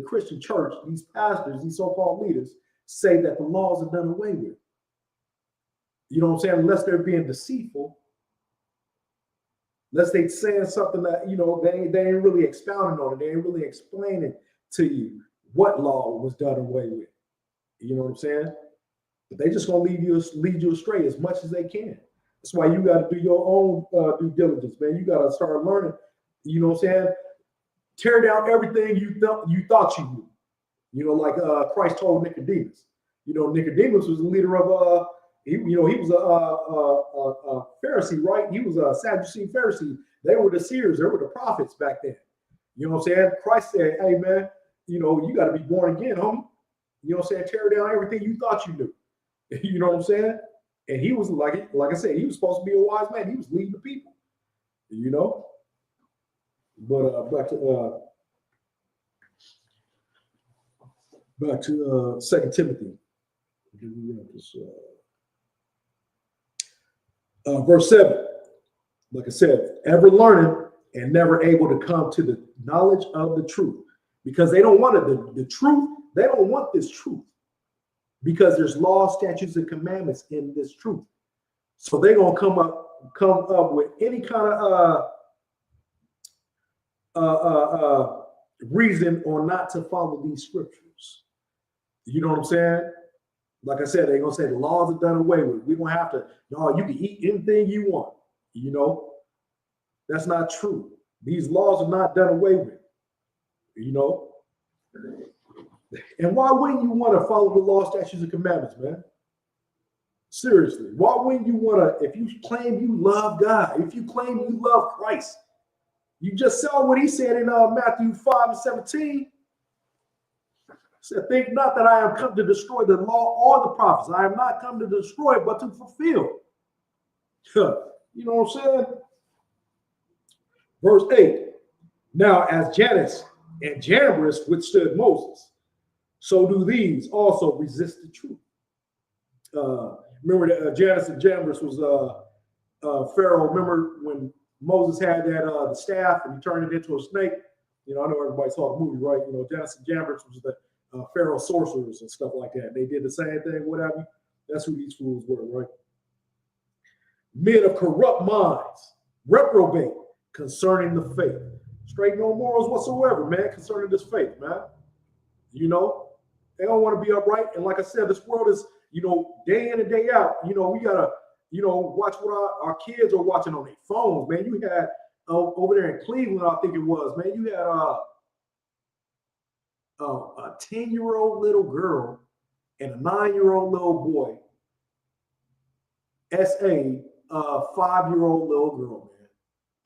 Christian church, these pastors, these so-called leaders, say that the laws are done away with? You know what I'm saying? Unless they're being deceitful, unless they're saying something that, you know, they ain't really expounding on it. They ain't really explaining to you what law was done away with. You know what I'm saying? But they just gonna lead you astray as much as they can. That's why you got to do your own due diligence, man. You got to start learning. You know what I'm saying? Tear down everything you thought you knew. You know, like Christ told Nicodemus. You know, Nicodemus was the leader of he was a Pharisee, right? He was a Sadducee Pharisee. They were the seers. They were the prophets back then. You know what I'm saying? Christ said, "Hey, man, you know, you got to be born again, homie. You know what I'm saying? Tear down everything you thought you knew." You know what I'm saying? And he was like I said, he was supposed to be a wise man. He was leading the people. You know. But back to 2 Timothy. Verse 7. Like I said, ever learning and never able to come to the knowledge of the truth, because they don't want it. The truth. They don't want this truth, because there's laws, statutes, and commandments in this truth. So they're gonna come up with any kind of reason or not to follow these scriptures. You know what I'm saying? Like I said, they're gonna say the laws are done away with. We don't have to. No, you can eat anything you want. You know, that's not true. These laws are not done away with. You know. And why wouldn't you want to follow the law, statutes, and commandments, man? Seriously, why wouldn't you want to? If you claim you love God, if you claim you love Christ, you just saw what he said in Matthew 5:17. Said, "Think not that I am come to destroy the law or the prophets. I am not come to destroy, but to fulfill." You know what I'm saying? Verse 8. Now, as Jannes and Jambres withstood Moses, so do these also resist the truth. Remember that Jannes and Jambres was Pharaoh. Remember when Moses had that the staff and he turned it into a snake? You know, I know everybody saw the movie, right? You know, Jannes and Jambres was the Pharaoh sorcerers and stuff like that. They did the same thing, whatever. That's who these fools were, right? Men of corrupt minds, reprobate concerning the faith. Straight no morals whatsoever, man, concerning this faith, man. You know, they don't want to be upright. And like I said, this world is, you know, day in and day out. You know, we got to, you know, watch what our kids are watching on their phones, man. You had over there in Cleveland, I think it was, man, you had a 10-year-old little girl and a 9-year-old little boy, a 5-year-old little girl, man,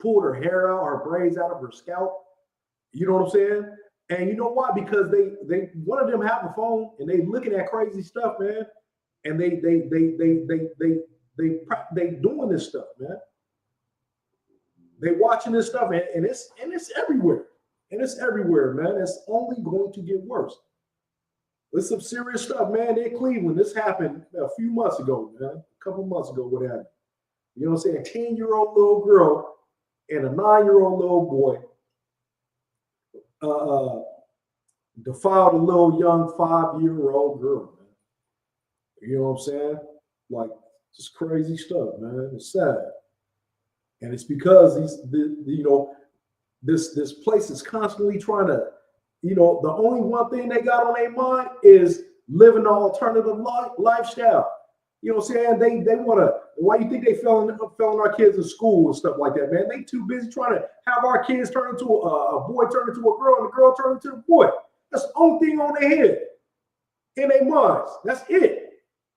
pulled her hair out, her braids out of her scalp. You know what I'm saying? And you know why? Because they one of them have a phone and they looking at crazy stuff, man. And they doing this stuff, man. They watching this stuff, and it's everywhere. And it's everywhere, man. It's only going to get worse. It's some serious stuff, man. In Cleveland, this happened a few months ago, man. A couple months ago, what happened? You know what I'm saying? 10-year-old little girl and a 9-year-old little boy defiled a little young 5-year-old girl, man. You know what I'm saying? Like, just crazy stuff, man. It's sad. And it's because this place is constantly trying to, you know, the only one thing they got on their mind is living an alternative lifestyle. You know what I'm saying? They want to. Why do you think they failing our kids in school and stuff like that, man? They too busy trying to have our kids turn into a boy, turn into a girl, and the girl turn into a boy. That's the only thing on their head, in their minds. That's it.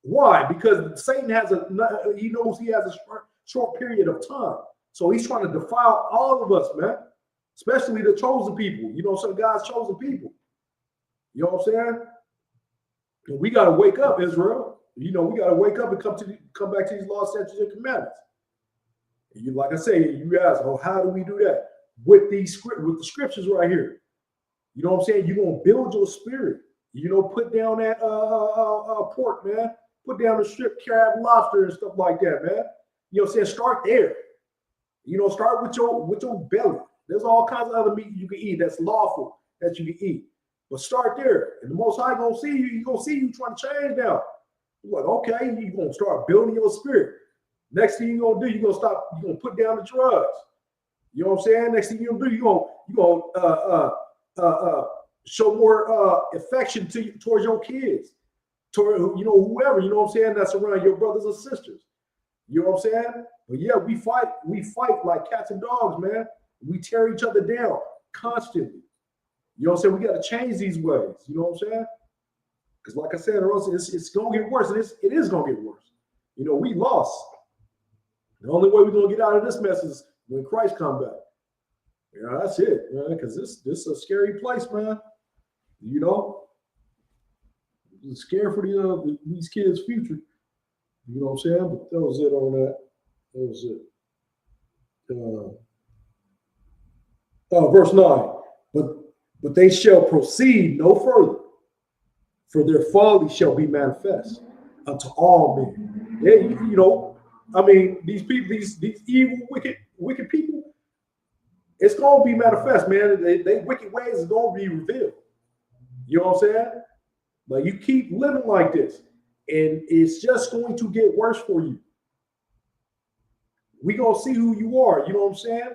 Why? Because Satan he knows he has a short period of time. So he's trying to defile all of us, man, especially the chosen people. You know, some God's chosen people. You know what I'm saying? And we got to wake up, Israel. You know, we got to wake up and come back to these laws, statutes, and commandments. You, like I say, you ask, oh, how do we do that? With the scriptures right here. You know what I'm saying? You're gonna build your spirit. You know, put down that pork, man. Put down the strip crab, lobster, and stuff like that, man. You know what I'm saying? Start there. You know, start with your belly. There's all kinds of other meat you can eat that's lawful that you can eat. But start there. And the Most High gonna see you. He gonna see you trying to change now. You're like, okay, you're gonna start building your spirit. Next thing you're gonna do, you're gonna put down the drugs. You know what I'm saying? Next thing you're gonna do, you're gonna show more affection towards your kids, toward whoever, you know what I'm saying, that's around your brothers and sisters. You know what I'm saying? But yeah, we fight like cats and dogs, man. We tear each other down constantly. You know what I'm saying? We got to change these ways. You know what I'm saying? Because like I said, or else it's gonna get worse, and it is gonna get worse. You know, we lost. The only way we're gonna get out of this mess is when Christ come back. Yeah, that's it, man. Because this is a scary place, man. You know, it's scary for these kids' future. You know what I'm saying? But that was it on that. That was it. Verse 9. But they shall proceed no further, for their folly shall be manifest unto all men. Yeah, you know, I mean, these people, these evil, wicked people, it's gonna be manifest, man. They wicked ways is gonna be revealed. You know what I'm saying? Like, you keep living like this, and it's just going to get worse for you. We gonna see who you are. You know what I'm saying?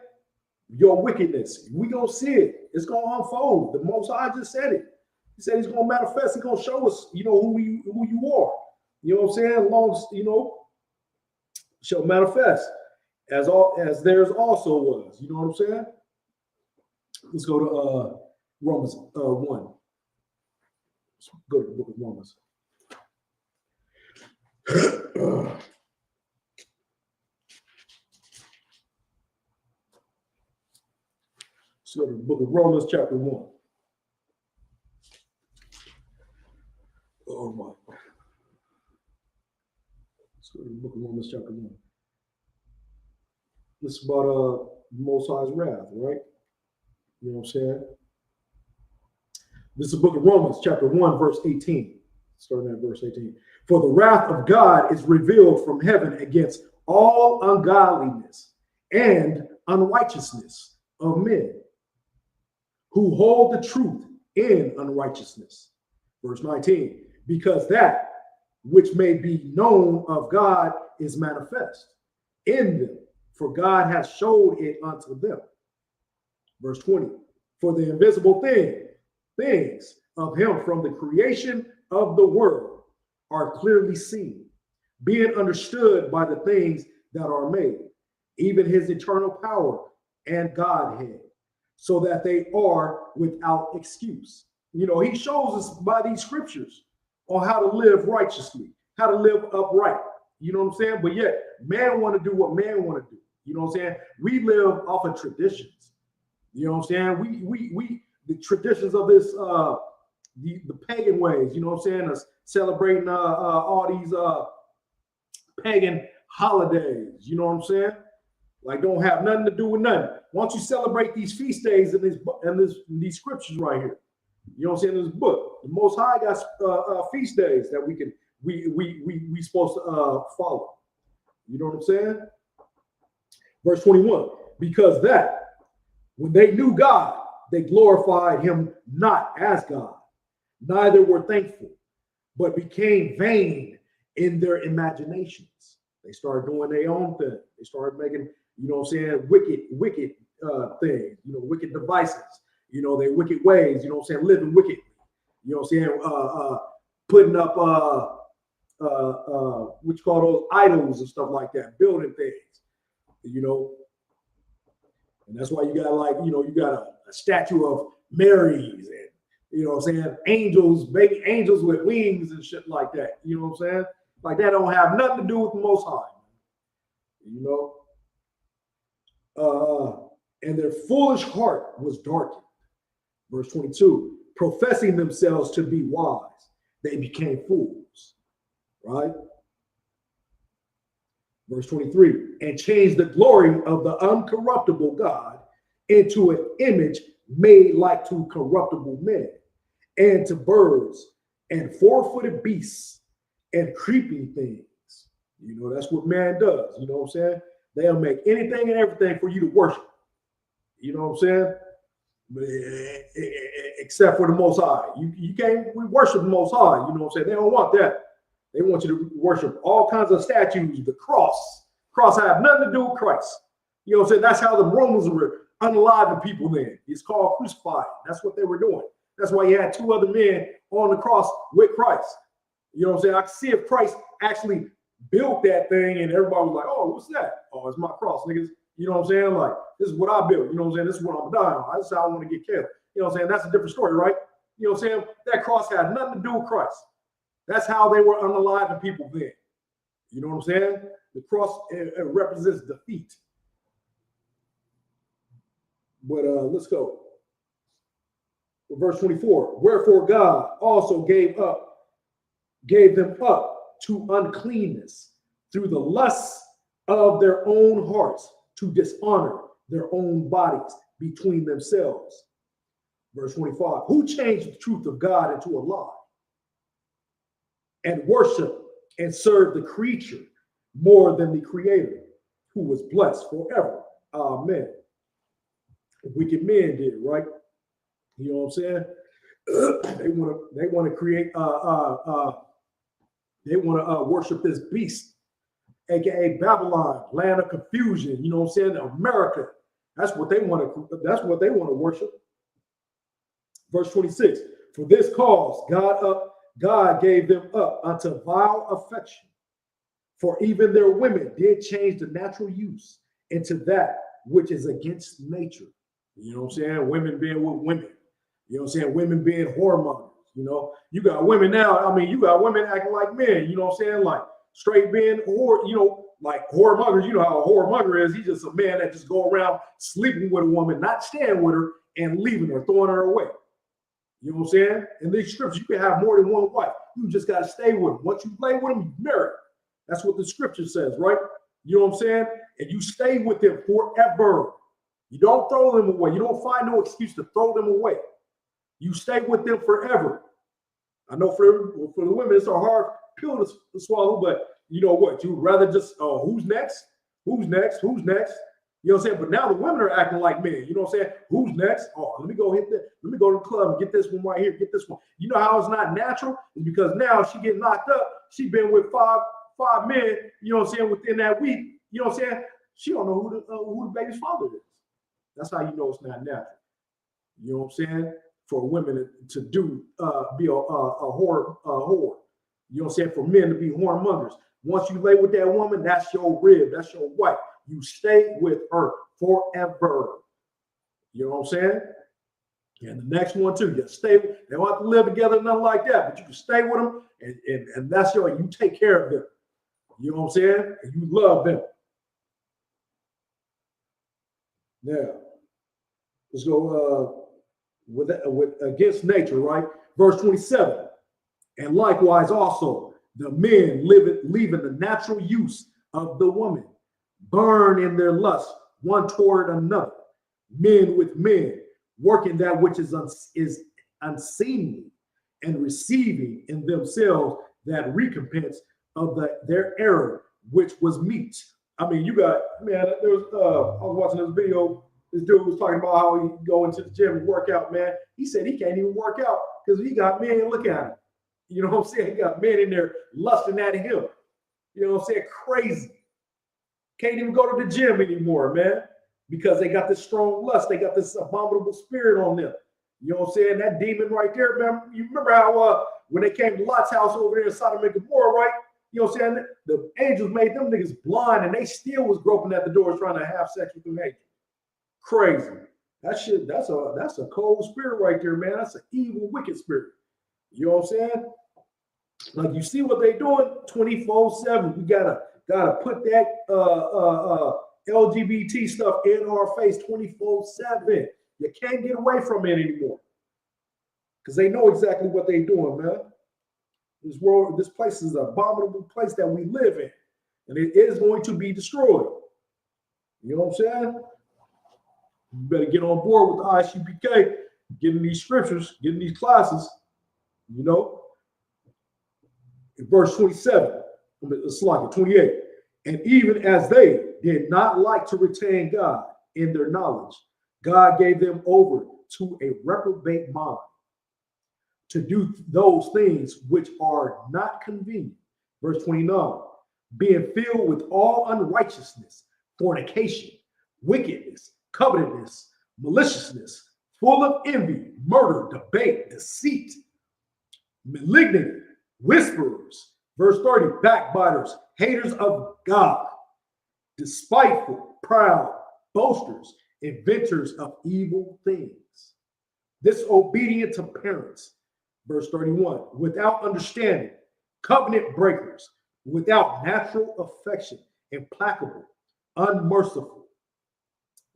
Your wickedness. We gonna see it. It's gonna unfold. The Most High just said it. He said he's gonna manifest. He's gonna show us, you know, who you are. You know what I'm saying? Long, you know, shall manifest as theirs also was. You know what I'm saying? Let's go to Romans 1. Let's go to the book of Romans. So the book of Romans, chapter 1. Oh my. So the book of Romans, chapter 1. This is about Most High's wrath, right? You know what I'm saying? This is the book of Romans, chapter 1, verse 18. Starting at verse 18. For the wrath of God is revealed from heaven against all ungodliness and unrighteousness of men, who hold the truth in unrighteousness. Verse 19, because that which may be known of God is manifest in them, for God has showed it unto them. Verse 20, for the invisible things of him from the creation of the world are clearly seen, being understood by the things that are made, even his eternal power and Godhead, so that they are without excuse. You know, he shows us by these scriptures on how to live righteously, how to live upright. You know what I'm saying? But yet, man want to do what man want to do. You know what I'm saying? We live off of traditions. You know what I'm saying? We the traditions of this the pagan ways. You know what I'm saying? Us celebrating all these pagan holidays. You know what I'm saying? Like, don't have nothing to do with nothing. Why don't you celebrate these feast days in these scriptures right here? You know what I'm saying? In this book, the Most High got feast days that we supposed to follow. You know what I'm saying? Verse 21, because that when they knew God, they glorified him not as God, neither were thankful, but became vain in their imaginations. They started doing their own thing. They started making, you know what I'm saying, wicked things, you know, wicked devices, you know, their wicked ways, you know what I'm saying, living wicked, you know what I'm saying, putting up what you call those idols and stuff like that, building things, you know. And that's why you got, like, you know, you got a statue of Mary's and, you know what I'm saying, angels, baby angels with wings and shit like that. You know what I'm saying? Like, that don't have nothing to do with the Most High. You know? And their foolish heart was darkened. Verse 22, professing themselves to be wise, they became fools. Right? Verse 23, and changed the glory of the uncorruptible God into an image made like to corruptible men, and to birds, and four-footed beasts, and creeping things. You know, that's what man does. You know what I'm saying? They'll make anything and everything for you to worship. You know what I'm saying? Except for the Most High. You can't worship the Most High. You know what I'm saying? They don't want that. They want you to worship all kinds of statues, the cross. Cross have nothing to do with Christ. You know what I'm saying? That's how the Romans were unaliving people then. It's called crucified. That's what they were doing. That's why you had two other men on the cross with Christ. You know what I'm saying? I can see if Christ actually built that thing and everybody was like, oh, what's that? Oh, it's my cross, niggas. You know what I'm saying? Like, this is what I built. You know what I'm saying? This is what I'm dying on. This is how I want to get killed. You know what I'm saying? That's a different story, right? You know what I'm saying? That cross had nothing to do with Christ. That's how they were unaliving people then. You know what I'm saying? The cross it represents defeat. But let's go. Verse 24. Wherefore God also gave them up to uncleanness through the lusts of their own hearts, to dishonor their own bodies between themselves. Verse 25. Who changed the truth of God into a lie, and worship and serve the creature more than the Creator, who was blessed forever. Amen. Wicked men did, right? You know what I'm saying? They want to create they want to worship this beast, aka Babylon, land of confusion. You know what I'm saying? America. That's what they want to worship. Verse 26. For this cause God gave them up unto vile affection. For even their women did change the natural use into that which is against nature. You know what I'm saying? Women being with women. You know what I'm saying? Women being whoremongers. You know, you got women now. I mean, you got women acting like men. You know what I'm saying? Like straight being whore, you know, like whoremongers. You know how a whoremonger is. He's just a man that just go around sleeping with a woman, not staying with her and leaving her, throwing her away. You know what I'm saying? In these scriptures, you can have more than one wife. You just got to stay with them. Once you play with them, you marry. That's what the scripture says, right? You know what I'm saying? And you stay with them forever. You don't throw them away. You don't find no excuse to throw them away. You stay with them forever. I know for the women, it's a hard pill to swallow, but you know what? You'd rather just, who's next? Who's next? Who's next? You know what I'm saying? But now the women are acting like men. You know what I'm saying? Who's next? Oh, let me go hit that. Let me go to the club and get this one right here. Get this one. You know how it's not natural? It's because now she getting knocked up. She been with five men, you know what I'm saying, within that week. You know what I'm saying? She don't know who the baby's father is. That's how you know it's not natural. You know what I'm saying? For women to be a whore. You know what I'm saying? For men to be whoremongers. Once you lay with that woman, that's your rib. That's your wife. You stay with her forever. You know what I'm saying? And the next one too, you stay. They don't have to live together, nothing like that. But you can stay with them, and that's you take care of them. You know what I'm saying? And you love them. Now, let's go with against nature, right? Verse 27. And likewise also the men leaving the natural use of the woman, burn in their lust one toward another, men with men, working that which is unseemly, and receiving in themselves that recompense of their error, which was meat. I mean, you got, man, there was, I was watching this video. This dude was talking about how he go into the gym and work out, man. He said he can't even work out because he got men looking at him. You know what I'm saying? He got men in there lusting at him. You know what I'm saying? Crazy. Can't even go to the gym anymore, man, because they got this strong lust. They got this abominable spirit on them. You know what I'm saying? That demon right there, man. You remember how when they came to Lot's house over there in Sodom and Gomorrah, right? You know what I'm saying? The angels made them niggas blind, and they still was groping at the doors trying to have sex with them angels. Crazy. That shit, that's a cold spirit right there, man. That's an evil, wicked spirit. You know what I'm saying? Like, you see what they doing 24/7. We gotta put that LGBT stuff in our face 24/7. You can't get away from it anymore because they know exactly what they're doing, man. This world, this place is an abominable place that we live in. and it is going to be destroyed. You know what I'm saying? You better get on board with the ICPK, getting these scriptures, getting these classes, you know. In verse 27, it's like 28. And even as they did not like to retain God in their knowledge, God gave them over to a reprobate mind to do those things which are not convenient. Verse 29, being filled with all unrighteousness, fornication, wickedness, covetousness, maliciousness, full of envy, murder, debate, deceit, malignity, whisperers. Verse 30, backbiters, haters of God, despiteful, proud, boasters, inventors of evil things, disobedient to parents. Verse 31, without understanding, covenant breakers, without natural affection, implacable, unmerciful.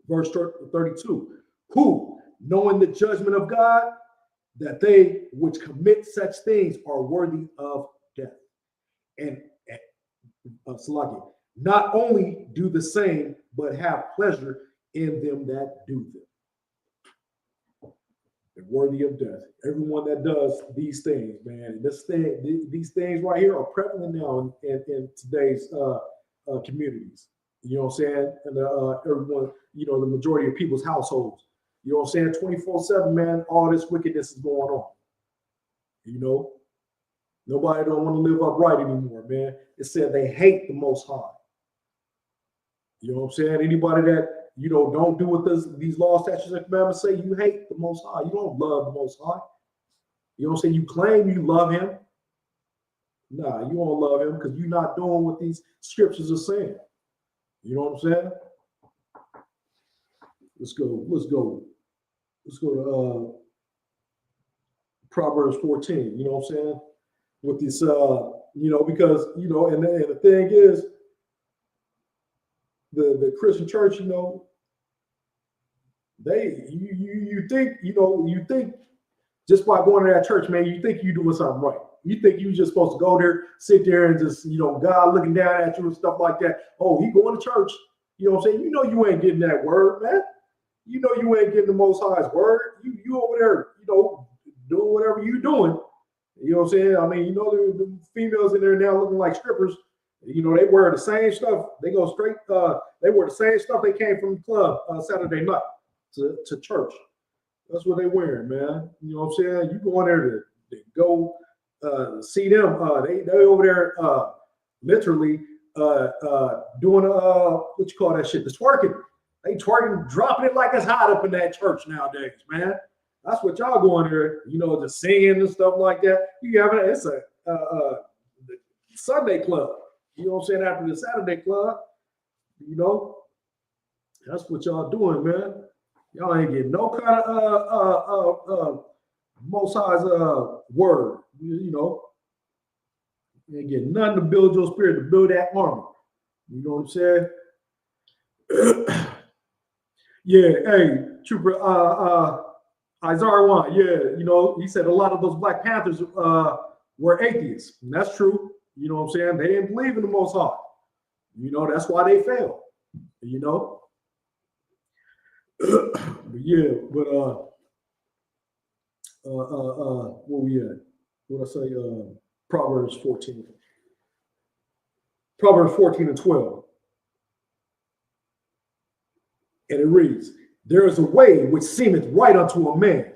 Verse 32, who, knowing the judgment of God, that they which commit such things are worthy of death. And not only do the same, but have pleasure in them that do them. They're worthy of death. Everyone that does these things, man, these things right here are prevalent now in today's communities. You know what I'm saying? And everyone, you know, the majority of people's households. You know what I'm saying? 24/7, man, all this wickedness is going on. You know, nobody don't want to live upright anymore, man. It said they hate the Most High. You know what I'm saying? Anybody that, you know, don't do what these laws, statutes, and commandments say, you hate the Most High. You don't love the Most High. You know what I'm saying? You claim you love him. Nah, you don't love him because you're not doing what these scriptures are saying. You know what I'm saying? Let's go to Proverbs 14. You know what I'm saying? With this, you know, because, you know, and the thing is, the Christian church, you know, you think just by going to that church, man, you think you're doing something right. You think you're just supposed to go there, sit there, and just, you know, God looking down at you and stuff like that. Oh, he going to church. You know what I'm saying? You know you ain't getting that word, man. You know you ain't getting the Most High's word. You over there, you know, doing whatever you doing. You know what I'm saying? I mean, you know, the females in there now looking like strippers. You know, they wear the same stuff. They go straight. They wear the same stuff they came from the club Saturday night to church. That's what they wearing, man. You know what I'm saying? You go in there to go see them. They over there literally doing what you call that shit? The twerking. They twerking, dropping it like it's hot up in that church nowadays, man. That's what y'all going there, you know, just singing and stuff like that. You have it's a Sunday club. You know what I'm saying? After the Saturday club, you know, that's what y'all doing, man. Y'all ain't getting no kind of Most High's word. You know, you ain't getting nothing to build your spirit, to build that armor. You know what I'm saying? Yeah, hey, Trooper Isaiah 1, yeah, you know, he said a lot of those Black Panthers were atheists. And that's true. You know what I'm saying? They didn't believe in the Most High. You know, that's why they failed. You know? But yeah, but where we at? What I say? Proverbs 14. Proverbs 14 and 12. And it reads, there is a way which seemeth right unto a man,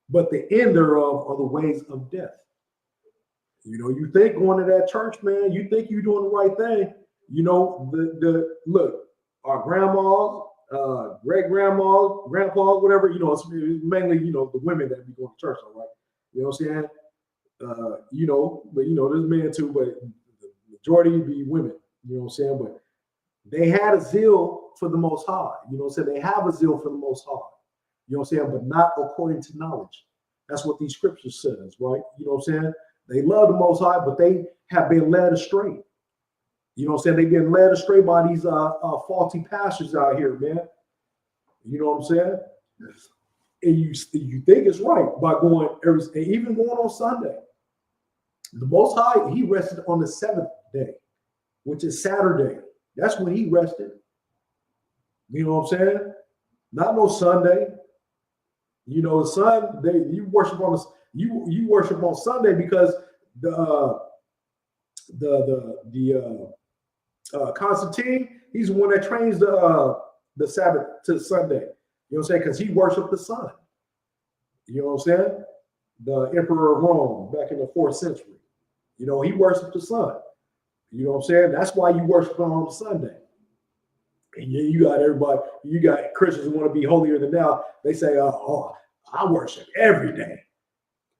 but the end thereof are the ways of death. You know, you think going to that church, man, you think you're doing the right thing. You know, look, our grandmas, great grandmas, grandpas, whatever, you know, it's mainly, you know, the women that be going to church, all right. You know what I'm saying? You know, but you know, there's men too, but the majority be women, you know what I'm saying? But they had a zeal for the Most High. You know what I'm saying? They have a zeal for the Most High. You know what I'm saying? But not according to knowledge. That's what these scriptures says, right? You know what I'm saying? They love the Most High, but they have been led astray. You know what I'm saying? They've been led astray by these faulty pastors out here, man. You know what I'm saying? And you think it's right by going even going on Sunday. The Most High, he rested on the seventh day. which is Saturday. That's when he rested. You know what I'm saying? Not no Sunday. You know, you worship on you worship on Sunday because the Constantine, he's the one that trains the Sabbath to Sunday. You know what I'm saying? Because he worshiped the sun. You know what I'm saying? The Emperor of Rome back in the 4th century. You know, he worshiped the sun. You know what I'm saying? That's why you worship on Sunday. And you got everybody, you got Christians who want to be holier than thou. They say, oh, I worship every day.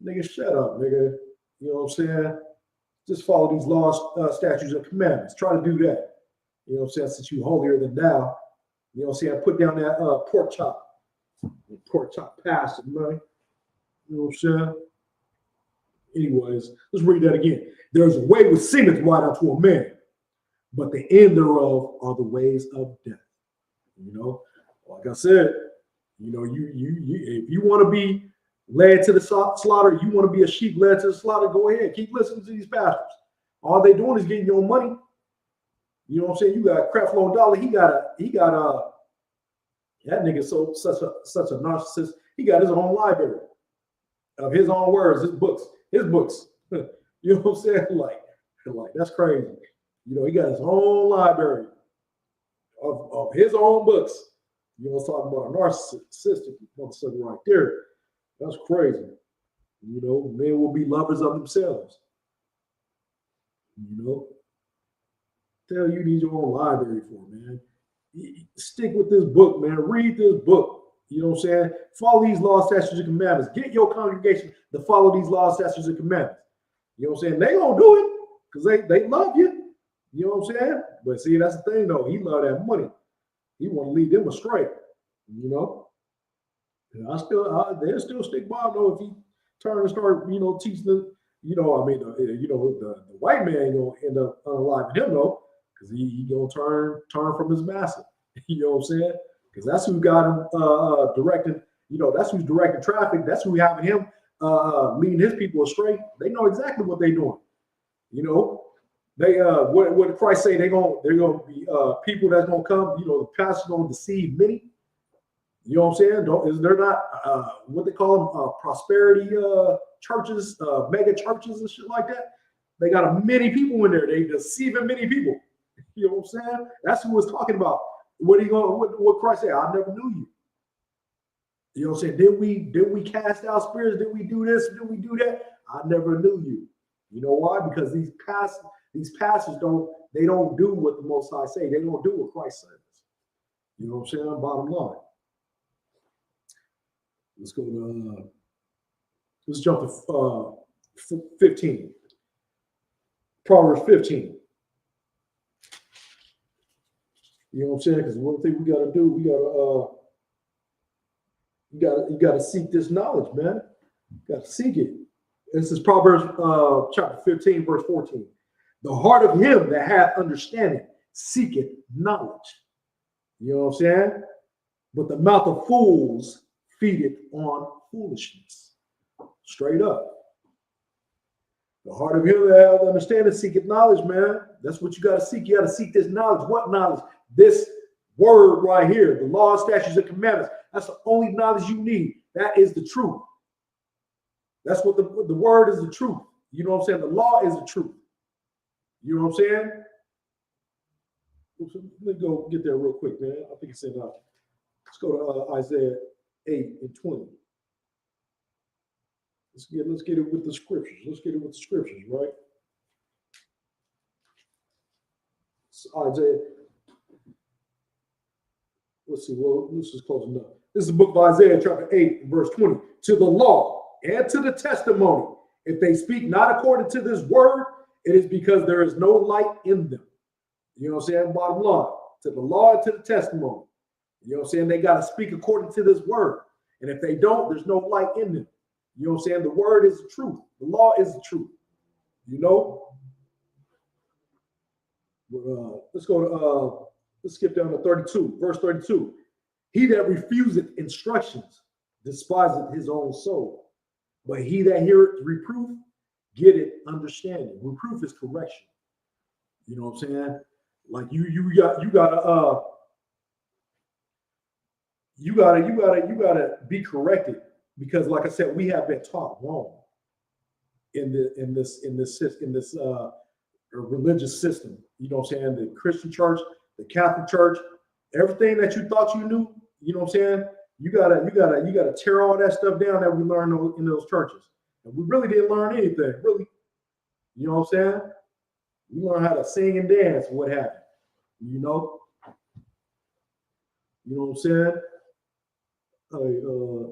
Nigga, shut up, nigga. You know what I'm saying? Just follow these laws, statutes, and commandments. Try to do that. You know what I'm saying? Since you holier than thou, you know what I'm saying? Put down that pork chop pastor, man. You know what I'm saying? Anyways, let's read that again. There's a way which seemeth right unto a man, but the end thereof are the ways of death. You know, like I said, you know, you if you want to be led to the slaughter, you want to be a sheep led to the slaughter, go ahead. Keep listening to these pastors. All they doing is getting your money. You know what I'm saying? You got Creflo Dollar. He got that nigga such a narcissist. He got his own library of his own words, his books. You know what I'm saying? Like that's crazy. You know, he got his own library of his own books. You know, talking about a narcissistic motherfucker right there. That's crazy. You know, men will be lovers of themselves. You know, tell you need your own library for, man. Stick with this book, man. Read this book. You know what I'm saying? Follow these laws, statutes, and commandments. Get your congregation to follow these laws, statutes, and commandments. You know what I'm saying? They gonna do it because they love you. You know what I'm saying? But see, that's the thing, though. He love that money. He want to lead them astray. You know? And they'll still stick by him, though, if he turn and start, you know, teaching them. You know, I mean, the white man ain't gonna end up unaliving him, though, because he gonna turn from his master. You know what I'm saying? Because that's who got him directing. You know, that's who's directing traffic. That's who having him leading his people astray. They know exactly what they're doing. You know, they what did Christ say? They're gonna be people that's gonna come. You know, the pastor's gonna deceive many. You know what I'm saying? They're not what they call them prosperity churches, mega churches and shit like that. They got many people in there. They deceiving many people. You know what I'm saying? That's who was talking about. What Christ said? I never knew you. You know what I'm saying? Did we cast out spirits? Did we do this? Did we do that? I never knew you. You know why? Because these pastors don't do what the Most High say. They don't do what Christ says. You know what I'm saying? Bottom line. Let's jump to 15. Proverbs 15. You know what I'm saying? Because one thing we got to do, you got to seek this knowledge, man. You got to seek it. This is Proverbs chapter 15, verse 14. The heart of him that hath understanding seeketh knowledge. You know what I'm saying? But the mouth of fools feedeth on foolishness. Straight up. The heart of him that hath understanding seeketh knowledge, man. That's what you got to seek. You got to seek this knowledge. What knowledge? This word right here, the law, statutes, and commandments. That's the only knowledge you need. That is the truth. That's what the word is, the truth. You know what I'm saying? The law is the truth. You know what I'm saying? Let me go get there real quick, man. I think it's in let's go to Isaiah 8 and 20. Let's get it with the scriptures. Let's get it with the scriptures, right? So Isaiah. Let's see. Well, this is close enough. This is the book of Isaiah, chapter 8, verse 20. To the law and to the testimony, if they speak not according to this word, it is because there is no light in them. You know what I'm saying? Bottom line. To the law and to the testimony. You know what I'm saying? They got to speak according to this word. And if they don't, there's no light in them. You know what I'm saying? The word is the truth. The law is the truth. You know? Let's skip down to 32, verse 32. He that refuseth instructions despiseth his own soul, but he that heareth reproof getteth understanding. Reproof is correction. You know what I'm saying? Like you gotta be corrected because, like I said, we have been taught wrong in this religious system. You know what I'm saying? The Christian church, the Catholic church, everything that you thought you knew. You know what I'm saying? You gotta tear all that stuff down that we learned in those churches. And we really didn't learn anything, really. You know what I'm saying? We learned how to sing and dance. What happened? You know. You know what I'm saying? Uh,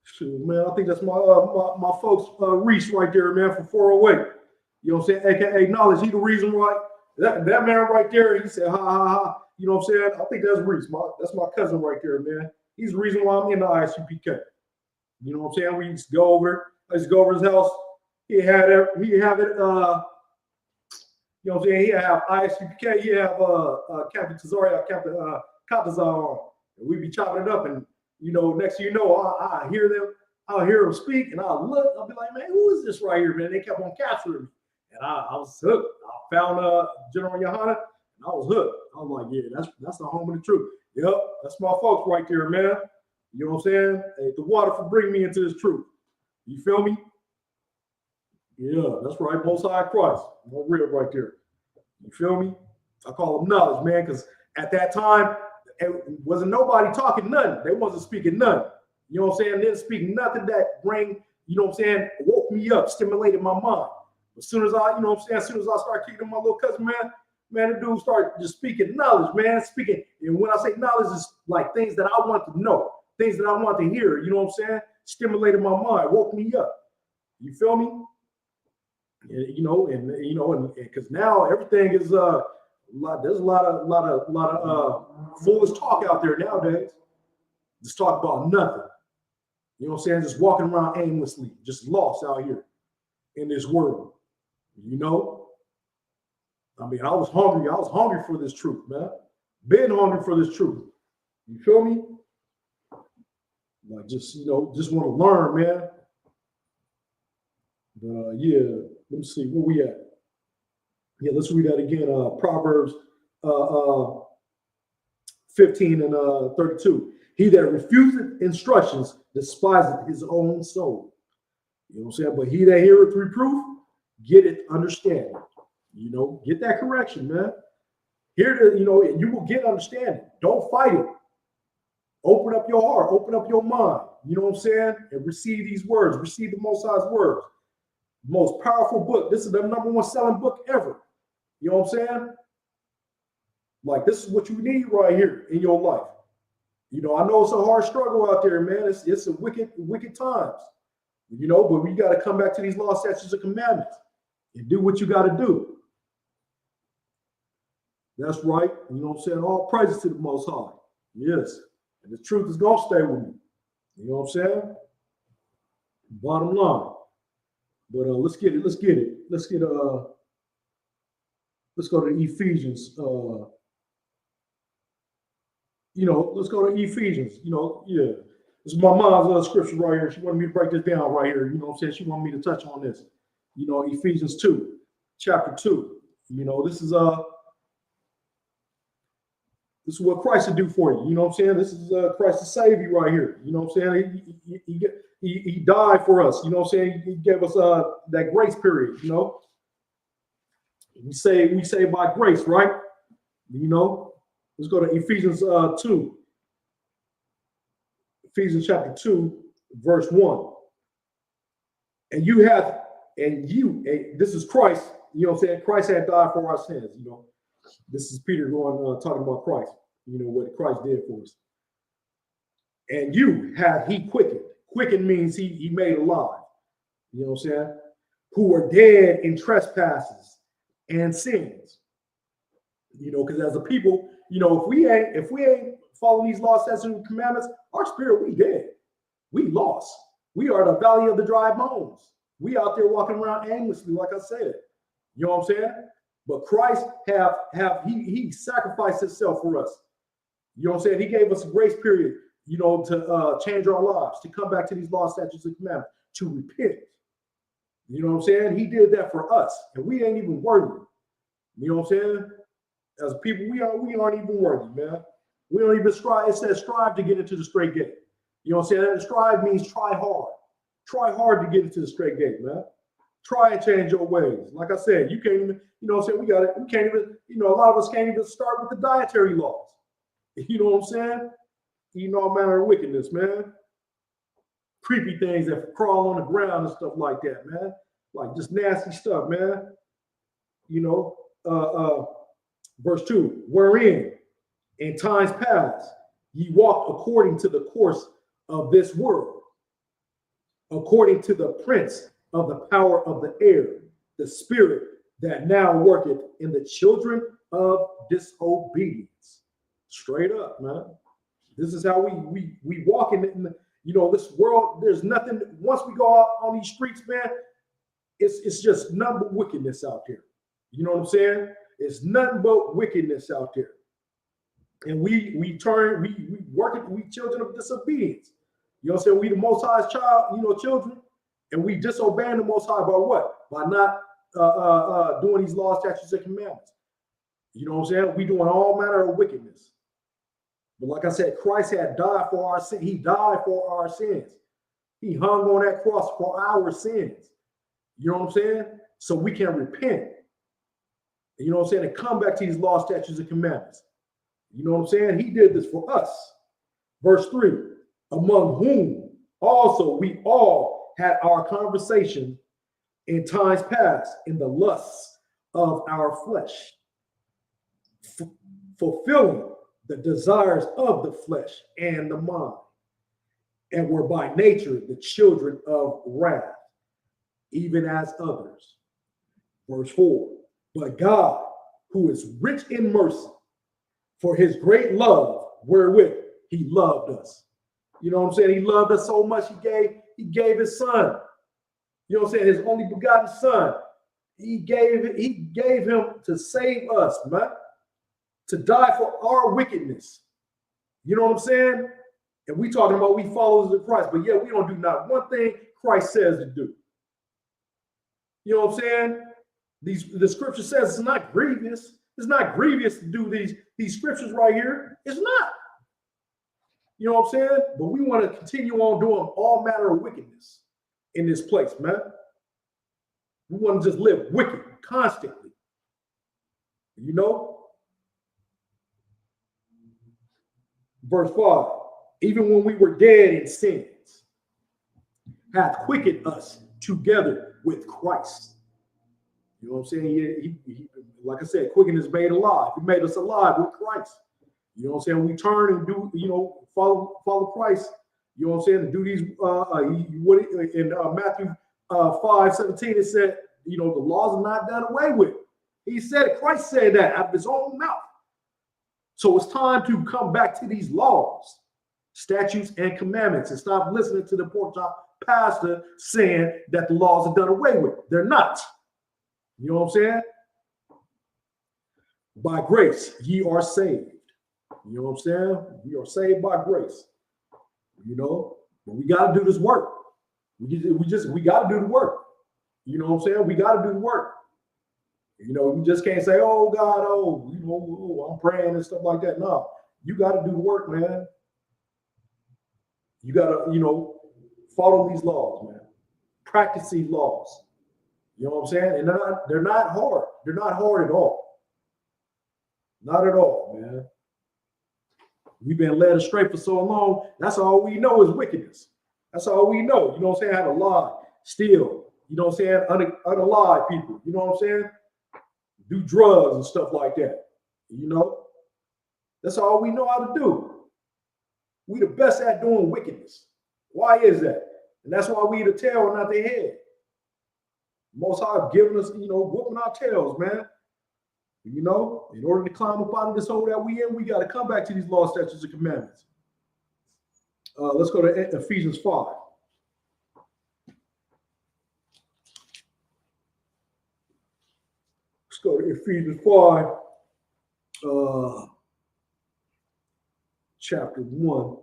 Shoot, man, I think that's my folks Reese right there, man, from 408. You know what I'm saying? AKA Knowledge. He the reason why that man right there. He said, ha ha ha. You know what I'm saying? I think that's Reese. That's my cousin right there, man. He's the reason why I'm in the ISUPK. You know what I'm saying? We used to go over. I used to go over his house. He had it. He have it. You know what I'm saying? He have ISUPK. He have Captain Tesoria, Captain Katazar on. And we be chopping it up, and you know, next thing you know, I hear them. I'll hear them speak, and I'll look. I'll be like, man, who is this right here, man? They kept on capturing me, and I was hooked. I found General Yohana, and I was hooked. I was like, yeah, that's the home of the truth. Yep, that's my folks right there, man. You know what I'm saying? Hey, the water for bringing me into this truth. You feel me? Yeah, that's right. Most High Christ. No real right there. You feel me? I call them knowledge, man, because at that time, it wasn't nobody talking nothing. They wasn't speaking nothing. You know what I'm saying? They didn't speak nothing that bring, you know what I'm saying, woke me up, stimulated my mind. As soon as I, you know what I'm saying, as soon as I start kicking my little cousin, man, the dude started just speaking knowledge, man, speaking. And when I say knowledge, it's like things that I want to know, things that I want to hear, you know what I'm saying? Stimulated my mind, woke me up. You feel me? And, you know, and because now everything is there's a lot of foolish talk out there nowadays. Just talk about nothing. You know what I'm saying? Just walking around aimlessly, just lost out here in this world. You know? I mean, I was hungry. I was hungry for this truth, man. Been hungry for this truth. You feel me? Like just, you know, just want to learn, man. Yeah, let me see where we at. Yeah, let's read that again. Proverbs 15 and 32. He that refuseth instructions despiseth his own soul. You know what I'm saying? But he that heareth reproof getteth understanding. You know, get that correction, man. Here, you know, you will get understanding. Don't fight it. Open up your heart, open up your mind. You know what I'm saying? And receive these words, receive the Most High's words. Most powerful book. This is the #1 selling book ever. You know what I'm saying? Like, this is what you need right here in your life. You know, I know it's a hard struggle out there, man. It's a wicked times. You know, but we got to come back to these laws, statutes, and commandments and do what you got to do. That's right. You know what I'm saying? All praises to the Most High. Yes. And the truth is going to stay with me. You know what I'm saying? Bottom line. But let's get it. Let's go to Ephesians. You know, let's go to Ephesians. You know, yeah. This is my mom's scripture right here. She wanted me to break this down right here. You know what I'm saying? She wanted me to touch on this. You know, Ephesians 2, chapter 2. You know, this is what Christ will do for you. You know what I'm saying? This is Christ to save you right here. You know what I'm saying? He died for us. You know what I'm saying? He gave us that grace period. You know, we say by grace, right? You know, let's go to Ephesians 2. Ephesians chapter 2, verse 1. And this is Christ. You know what I'm saying? Christ had died for our sins. You know, this is Peter going talking about Christ. You know what Christ did for us. And you have he quickened. Quickened means he made alive. You know what I'm saying? Who were dead in trespasses and sins. You know, because as a people, you know, if we ain't following these laws, statutes, and commandments, our spirit, we dead. We lost. We are the valley of the dry bones. We out there walking around aimlessly, like I said. You know what I'm saying? But Christ he sacrificed himself for us. You know what I'm saying? He gave us a grace period, you know, to change our lives, to come back to these laws, statutes, and commandments, to repent. You know what I'm saying? He did that for us, and we ain't even worthy. You know what I'm saying? As people, we aren't even worthy, man. We don't even strive. It says strive to get into the straight gate. You know what I'm saying? That strive means try hard. Try hard to get into the straight gate, man. Try and change your ways. Like I said, you can't even, you know what I'm saying? We can't even, you know, a lot of us can't even start with the dietary laws. You know what I'm saying? Eating all manner of wickedness, man. Creepy things that crawl on the ground and stuff like that, man. Like just nasty stuff, man. You know, verse 2, wherein in times past ye walked according to the course of this world, according to the prince of the power of the air, the spirit that now worketh in the children of disobedience. Straight up, man. This is how we walk in the, you know, this world. There's nothing. Once we go out on these streets, man, it's just nothing but wickedness out there. You know what I'm saying? It's nothing but wickedness out there. And we work it, we children of disobedience. You know what I'm saying? We the Most High's child, you know, children, and we disobeying the Most High by what? By not doing these laws, statutes, and commandments. You know what I'm saying? We doing all manner of wickedness. But like I said, Christ had died for our sin. He died for our sins. He hung on that cross for our sins. You know what I'm saying? So we can repent. You know what I'm saying? And come back to these laws, statutes, and commandments. You know what I'm saying? He did this for us. Verse 3, among whom also we all had our conversation in times past in the lusts of our flesh, fulfilling the desires of the flesh and the mind, and were by nature the children of wrath, even as others. Verse 4, but God, who is rich in mercy, for his great love wherewith he loved us. You know what I'm saying? He loved us so much, he gave his son. You know what I'm saying? His only begotten son. He gave him to save us, man. To die for our wickedness. You know what I'm saying? And we talking about we followers of Christ, but yet we don't do not one thing Christ says to do. You know what I'm saying? The scripture says it's not grievous. It's not grievous to do these scriptures right here. It's not. You know what I'm saying? But we want to continue on doing all manner of wickedness in this place, man. We want to just live wicked constantly. You know? Verse 5, even when we were dead in sins, hath quickened us together with Christ. You know what I'm saying? He like I said, quicken is made alive. He made us alive with Christ. You know what I'm saying? We turn and do, you know, follow Christ. You know what I'm saying? And do these, in Matthew 5:17, it said, you know, the laws are not done away with. He said it. Christ said that out of his own mouth. So it's time to come back to these laws, statutes, and commandments and stop listening to the pork chop pastor saying that the laws are done away with. They're not. You know what I'm saying? By grace, ye are saved. You know what I'm saying? We are saved by grace. You know, but we got to do this work. We got to do the work. You know what I'm saying? We got to do the work. You know, we just can't say, oh God, oh, you know, I'm praying and stuff like that. No, you got to do the work, man. You got to, you know, follow these laws, man. Practice these laws. You know what I'm saying? And they're not hard. They're not hard at all. Not at all, man. We've been led astray for so long. That's all we know is wickedness. That's all we know. You know what I'm saying? How to lie, steal. You know what I'm saying? Unalive people. You know what I'm saying? Do drugs and stuff like that. You know? That's all we know how to do. We the best at doing wickedness. Why is that? And that's why we the tail and not the head. Most High giving us, you know, whooping our tails, man. You know, in order to climb up out of this hole that we in, we got to come back to these laws, statutes, and commandments. Let's go to Ephesians 5. Let's go to Ephesians 5, chapter 1.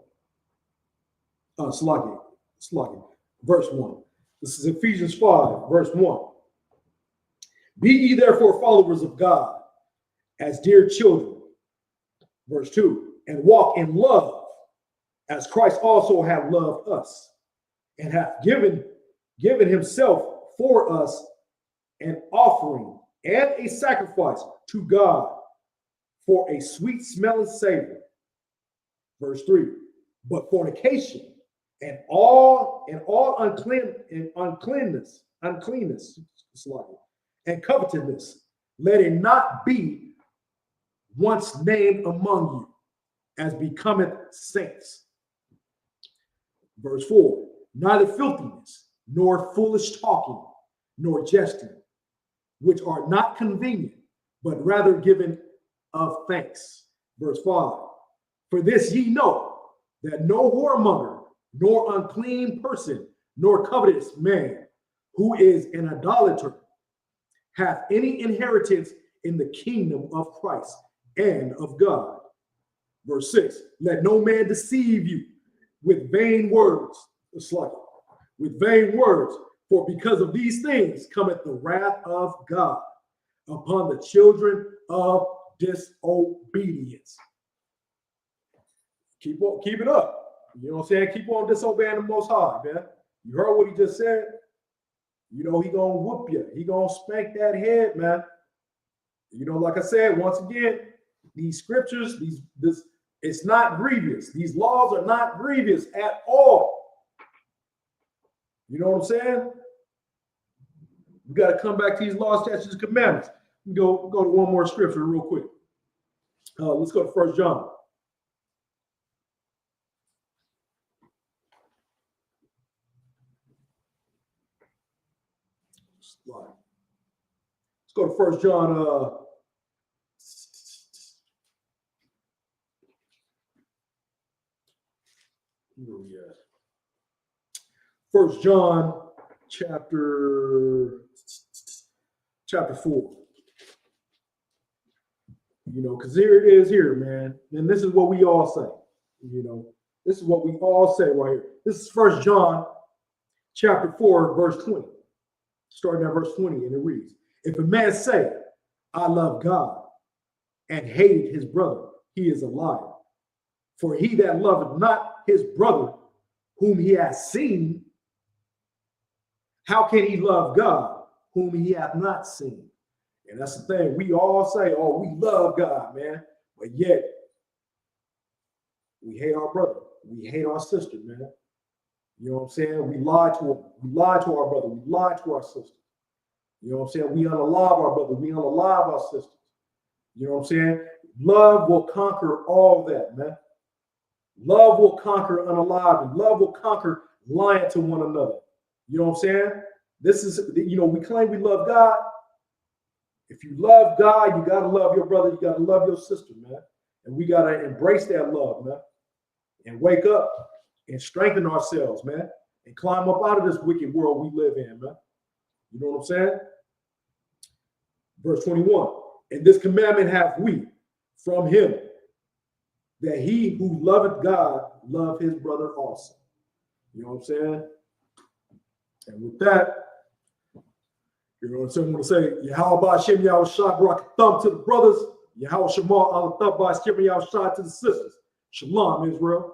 Sluggy, verse 1. This is Ephesians 5, verse 1. Be ye therefore followers of God as dear children. Verse 2. And walk in love, as Christ also hath loved us, and hath given himself for us an offering and a sacrifice to God for a sweet smelling savor. Verse 3. But fornication and all uncleanness, and covetousness, let it not be once named among you, as becometh saints. Verse 4. Neither filthiness, nor foolish talking, nor jesting, which are not convenient, but rather given of thanks. Verse 5. For this ye know, that no whoremonger, nor unclean person, nor covetous man, who is an idolater, hath any inheritance in the kingdom of Christ and of God. Verse 6. Let no man deceive you with vain words. With vain words, for because of these things cometh the wrath of God upon the children of disobedience. Keep it up. You know what I'm saying? Keep on disobeying the Most High, man. You heard what he just said? You know, he gonna whoop you. He gonna spank that head, man. You know, like I said, once again, these scriptures, it's not grievous. These laws are not grievous at all. You know what I'm saying? We got to come back to these laws, statutes, and commandments. We go to one more scripture real quick. Let's go to 1 John. Let's go to 1 John. Where we at? 1 John chapter 4. You know, because here it is here, man. And this is what we all say. You know, this is what we all say right here. This is 1 John chapter 4, verse 20. Starting at verse 20, and it reads, if a man say, I love God, and hated his brother, he is a liar. For he that loveth not his brother, whom he hath seen, how can he love God, whom he hath not seen? And that's the thing. We all say, oh, we love God, man. But yet, we hate our brother. We hate our sister, man. You know what I'm saying? We lie to him. We lie to our brother. We lie to our sister. You know what I'm saying? We unalive our brother. We unalive our sisters. You know what I'm saying? Love will conquer all that, man. Love will conquer unaliving. Love will conquer lying to one another. You know what I'm saying? This is, you know, we claim we love God. If you love God, you got to love your brother. You got to love your sister, man. And we got to embrace that love, man. And wake up and strengthen ourselves, man. And climb up out of this wicked world we live in, man. You know what I'm saying? Verse 21. And this commandment have we from him, that he who loveth God love his brother also. You know what I'm saying? And with that, you know what I'm saying? I'm going to say, Yahweh Shem Yahushua brought a thumb to the brothers. Yahweh Shema Allah Thumb by Shem Yahushua to the sisters. Shalom, Israel.